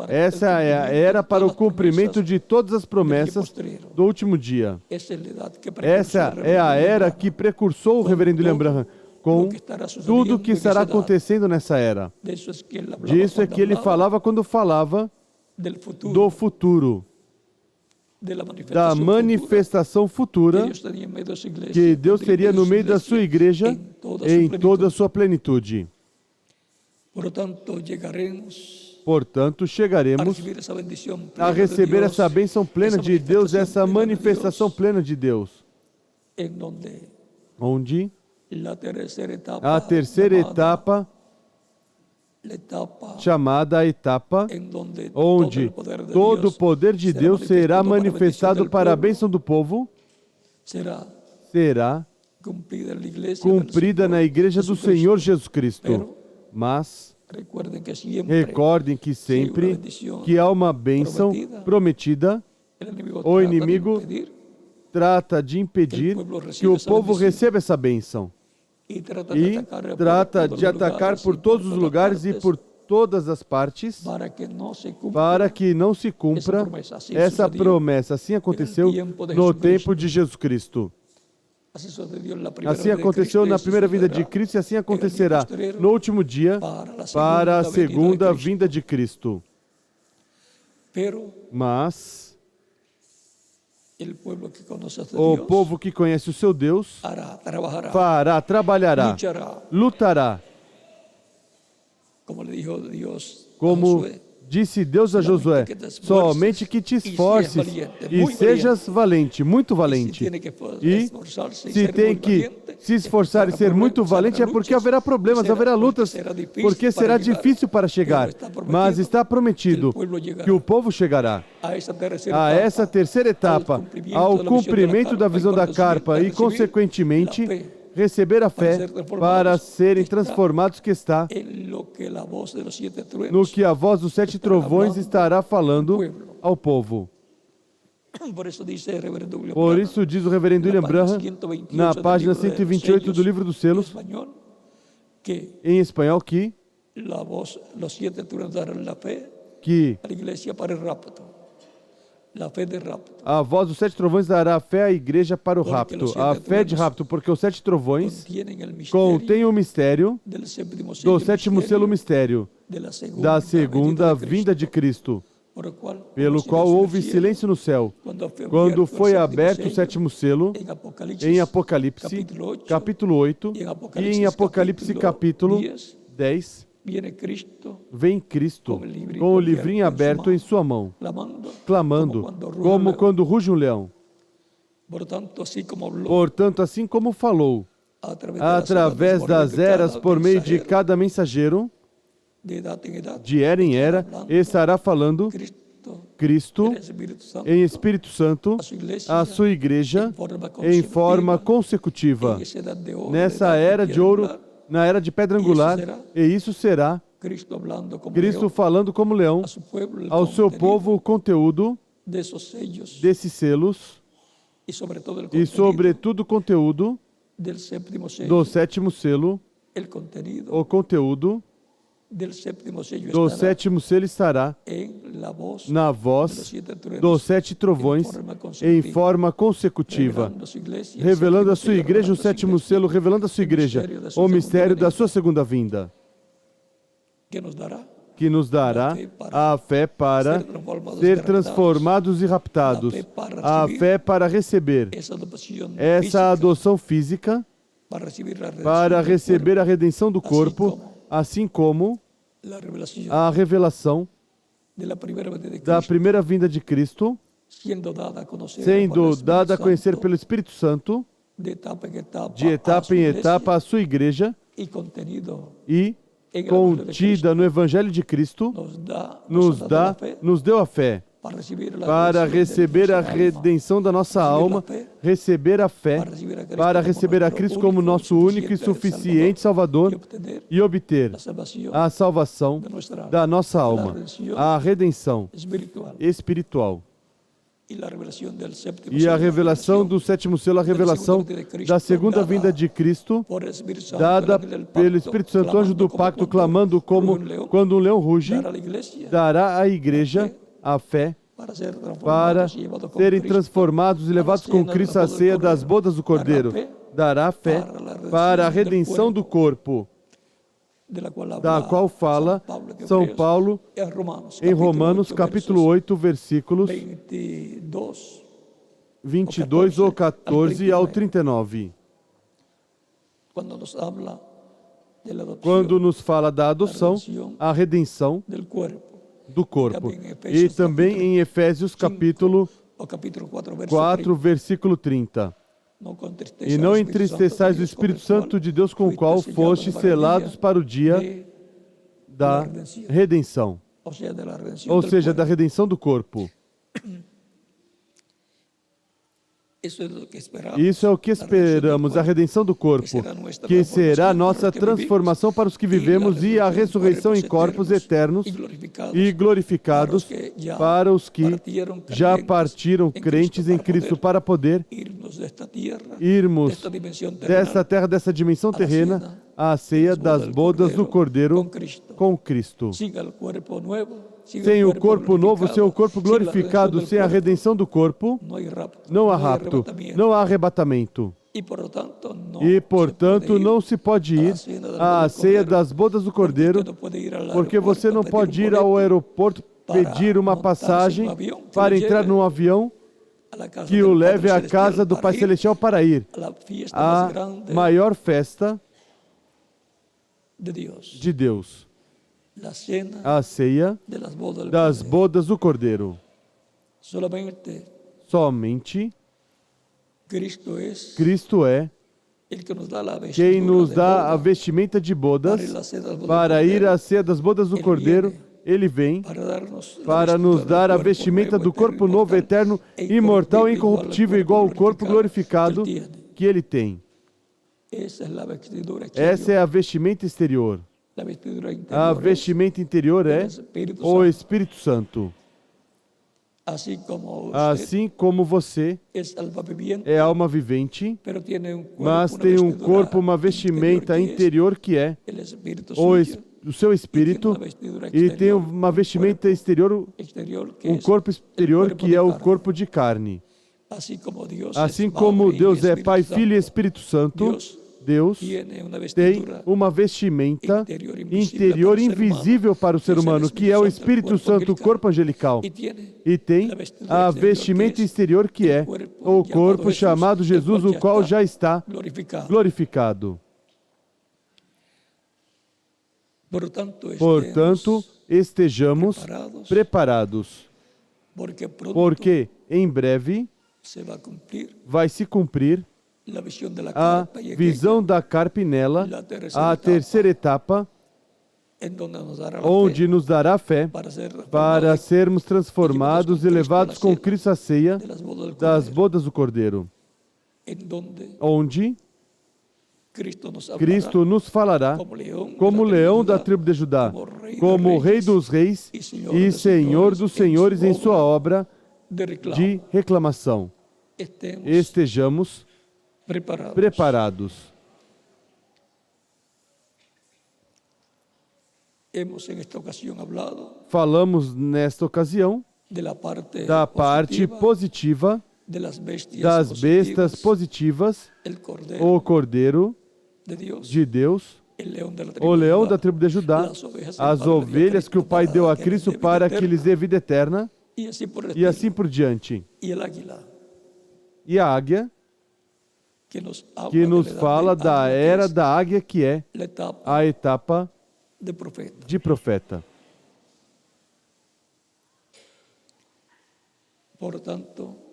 Essa é a era para o cumprimento de todas as promessas do último dia. Essa é a era que precursou o reverendo William Branham, com tudo o que estará acontecendo nessa era. Disso é que ele falava quando falava do futuro, da manifestação futura que Deus teria no meio da sua igreja em toda a sua plenitude. Portanto, chegaremos a receber essa bênção plena de Deus, essa manifestação plena de Deus, onde a terceira etapa, chamada a etapa onde todo o poder de Deus será manifestado para a bênção do povo, será cumprida na igreja do Senhor Jesus Cristo. Mas recordem que sempre que há uma bênção prometida, o inimigo trata de impedir que o povo receba essa bênção. E trata de atacar por todos os lugares e por todas as partes para que não se cumpra essa promessa. Assim aconteceu no tempo de Jesus Cristo. Assim aconteceu na primeira vinda de Cristo e assim acontecerá no último dia para a segunda vinda de Cristo. Mas o povo que conhece o seu Deus fará, trabalhará, lutará. Como disse Deus a Josué, somente que te esforces e sejas valente, muito valente. E se tem que se esforçar e ser muito valente é porque haverá problemas, haverá lutas, porque será difícil para chegar. Mas está prometido que o povo chegará a essa terceira etapa, ao cumprimento da visão da carpa e, consequentemente, receber a fé para serem transformados, que está no que a voz dos 7 trovões estará falando ao povo. Por isso diz o reverendo William Branham, na página 128 do livro dos selos, em espanhol, que a voz dos 7 trovões dará fé à igreja para o rapto. A fé de rapto, porque os 7 trovões contêm o mistério do 7º selo, mistério da segunda vinda de Cristo, pelo qual houve silêncio no céu, quando foi aberto o 7º selo, em Apocalipse, capítulo 8, e em Apocalipse, capítulo 10, vem Cristo com o livrinho aberto em sua mão, clamando, como quando ruge um leão. Portanto, assim como falou, através das eras, por meio de cada mensageiro, de era em era, estará falando Cristo em Espírito Santo à sua igreja em forma consecutiva. Nessa era de ouro, na era de pedra angular, e isso será Cristo falando como leão ao seu povo o conteúdo desses selos e, sobretudo, o conteúdo do 7º selo. O conteúdo do 7º selo estará na voz dos 7 trovões em forma consecutiva, revelando a sua igreja o 7º selo, revelando a sua igreja o mistério da sua segunda vinda, que nos dará a fé para ser transformados e raptados, a fé para receber essa adoção física, para receber a redenção do corpo, assim como a revelação da primeira vinda de Cristo, sendo dada a conhecer pelo Espírito Santo, de etapa em etapa, a sua igreja, e contida no Evangelho de Cristo, nos deu a fé para receber a redenção da nossa alma, receber a fé, para receber a Cristo como nosso único e suficiente Salvador e obter a salvação da nossa alma, a redenção espiritual. E a revelação do sétimo selo, a revelação da segunda vinda de Cristo, dada pelo Espírito Santo, anjo do pacto, clamando como quando um leão ruge, dará à igreja a fé para serem transformados e levados com Cristo à ceia das bodas do Cordeiro. Dará fé para a redenção do corpo, da qual fala São Paulo em Romanos capítulo 8, versículos 22 ou 14 ao 39. Quando nos fala da adoção, a redenção do corpo. E também em Efésios capítulo 4, versículo 30. E não entristeçais o Espírito Santo de Deus, com o qual fostes selados para o dia da redenção. Ou seja, da redenção do corpo. Isso é o que esperamos, a redenção do corpo, que será a nossa transformação para os que vivemos e a ressurreição em corpos eternos e glorificados para os que já partiram crentes em Cristo, para poder irmos dessa terra, dessa dimensão terrena, à ceia das bodas do Cordeiro com Cristo. Sem o corpo novo, sem o corpo glorificado, sem a redenção do corpo, não há rapto, não há arrebatamento. E, portanto, não se pode ir à ceia das bodas do Cordeiro, porque você não pode ir ao aeroporto pedir uma passagem para entrar num avião que o leve à casa do Pai Celestial para ir à maior festa de Deus. A ceia das bodas do Cordeiro. Somente Cristo é quem nos dá a vestimenta de bodas para ir à ceia das bodas do Cordeiro. Ele vem para nos dar a vestimenta do corpo novo, eterno, imortal, incorruptível, igual ao corpo glorificado que ele tem. Essa é a vestimenta exterior. A vestimenta interior é o Espírito Santo. Assim como você é alma vivente, mas tem um corpo, uma vestimenta interior que é o seu espírito, e tem uma vestimenta exterior, um corpo exterior que é o corpo de carne. Assim como Deus é Pai, Filho e Espírito Santo, Deus tem uma vestimenta interior invisível para o ser humano, que é o Espírito Santo, o corpo angelical. E tem a vestimenta exterior, que é o corpo chamado Jesus, o qual já está glorificado. Portanto, estejamos preparados, porque em breve vai se cumprir a visão da Carpinela, a terceira etapa, onde nos dará fé para sermos transformados e levados com Cristo à ceia das bodas do Cordeiro, onde Cristo nos falará como leão da tribo de Judá, como Rei dos reis e Senhor dos senhores em sua obra de reclamação. Estejamos preparados. Falamos nesta ocasião da parte positiva das bestas positivas, o Cordeiro de Deus, o leão da tribo de Judá, as ovelhas que o Pai deu a Cristo para que lhes dê vida eterna, e assim por diante. E a águia, que nos fala da era da águia, que é a etapa de profeta.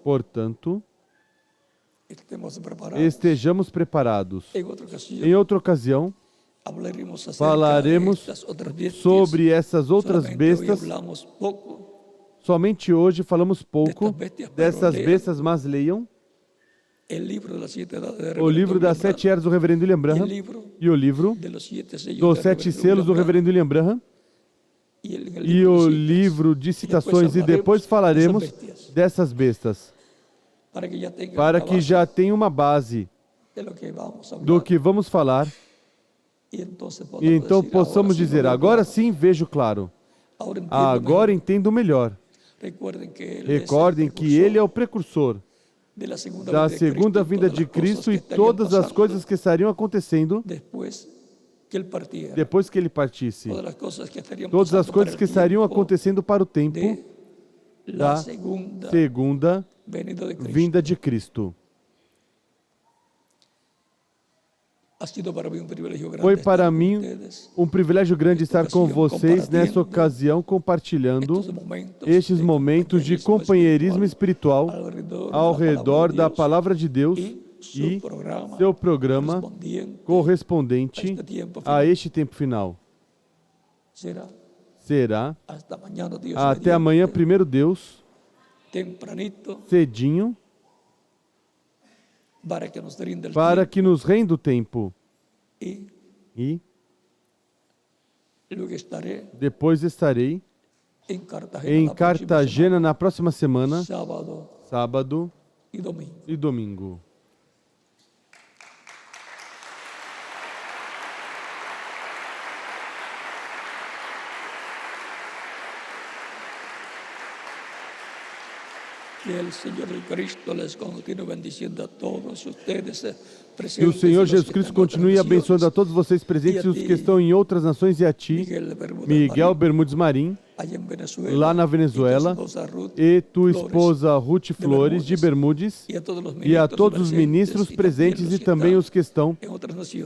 Portanto, estejamos preparados. Em outra ocasião, falaremos sobre essas outras bestas. Somente hoje falamos pouco dessas bestas, mas leiam o livro das 7 eras do Reverendo William Branham e o livro dos 7 selos do Reverendo William Branham e o livro de citações, e depois falaremos dessas bestas, para que já tenha uma base do que vamos falar, e então possamos dizer, agora sim vejo claro, agora entendo melhor. Recordem que Ele é o precursor da segunda vinda de Cristo e todas as coisas que estariam acontecendo depois que Ele partisse. Todas as coisas que estariam acontecendo para o tempo da segunda vinda de Cristo. Foi para mim um privilégio grande estar com vocês nessa ocasião, compartilhando estes momentos de companheirismo espiritual ao redor da Palavra de Deus e seu programa correspondente a este tempo final. Será até amanhã, primeiro Deus, cedinho, para que nos renda o tempo. E depois estarei em Cartagena na próxima semana, sábado e domingo. Que o Senhor Cristo les continue bendiciendo a todos ustedes. Que o Senhor Jesus Cristo continue abençoando a todos vocês presentes e os que estão em outras nações e a ti, Miguel Bermudes Marim, lá na Venezuela, e tua esposa Ruth Flores de Bermudes, e a todos os ministros presentes e também os que estão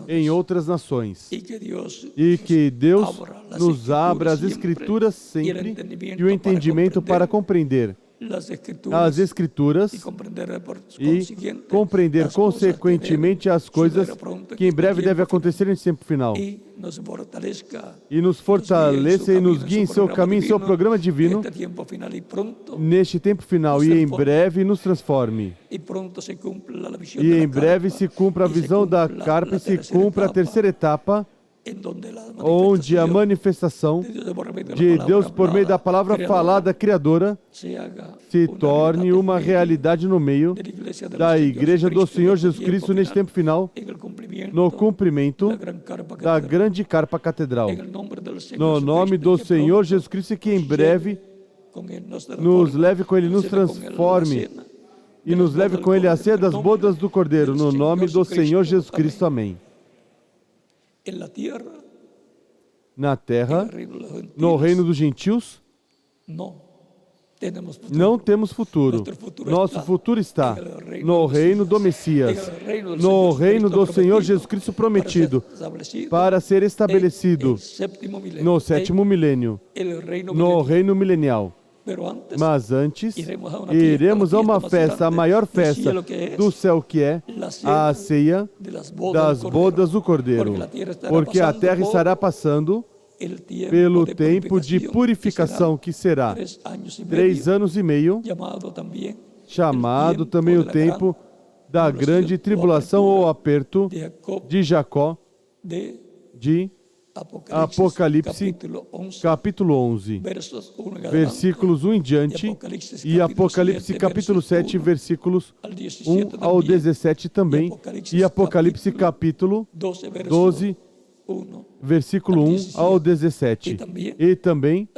em outras nações. E que Deus nos abra as Escrituras sempre e o entendimento para compreender as Escrituras e compreender consequentemente as coisas que em breve devem acontecer nesse tempo final. E nos fortaleça e nos guie em seu caminho, em seu programa divino, neste tempo final, e em breve nos transforme. E em breve se cumpra a visão da carpa e se cumpra a terceira etapa, onde a manifestação de Deus por meio da palavra falada criadora se torne uma realidade no meio da Igreja do Senhor Jesus Cristo neste tempo final, no cumprimento da grande carpa catedral. No nome do Senhor Jesus Cristo, que em breve nos leve com Ele, nos transforme e nos leve com Ele à ceia das bodas do Cordeiro. No nome do Senhor Jesus Cristo. Amém. Na terra, no reino dos gentios, não temos futuro. Nosso futuro está no reino do Messias, no reino do Senhor Jesus Cristo prometido, para ser estabelecido no sétimo milênio, no reino milenial. Mas antes, iremos a uma festa, a maior festa do céu, que é a ceia das bodas do Cordeiro, porque a terra estará passando pelo tempo de purificação, que será 3 anos e meio, chamado também o tempo da grande tribulação ou aperto de Jacó, de Apocalipse, capítulo 11, versículos 1 em diante, e Apocalipse, capítulo 7, versículos 1 ao 17 também, e Apocalipse, capítulo 12, versículo 1 ao 17. E também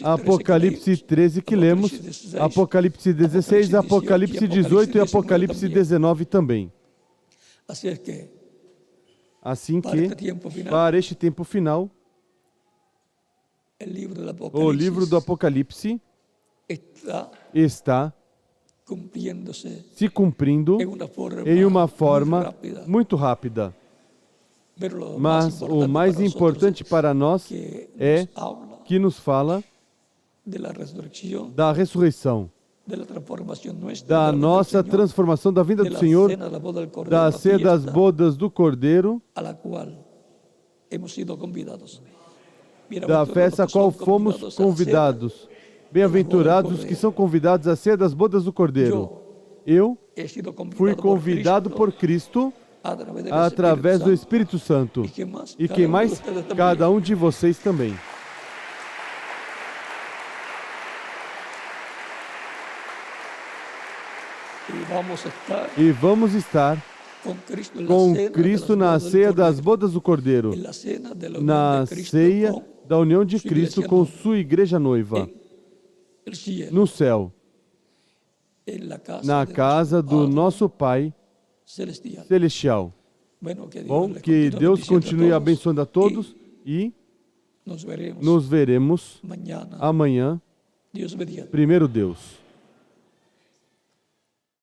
Apocalipse 13 que lemos, Apocalipse 16, Apocalipse 18 e Apocalipse 19 também. Assim que, para este tempo final, o livro do Apocalipse está se cumprindo em uma forma muito rápida. Mas o mais importante para nós é que nos fala da ressurreição, da nossa transformação, da vinda do Senhor, da ceia das bodas do Cordeiro, da festa a qual fomos convidados. Bem-aventurados os que são convidados à ceia das bodas do Cordeiro. Eu fui convidado por Cristo através do Espírito Santo. E quem mais? Cada um de vocês também. E vamos estar com Cristo na ceia das bodas do Cordeiro, na ceia da união de Cristo com sua igreja noiva, no céu, na casa do nosso Pai Celestial. Bom, que Deus continue abençoando a todos e nos veremos amanhã, primeiro Deus.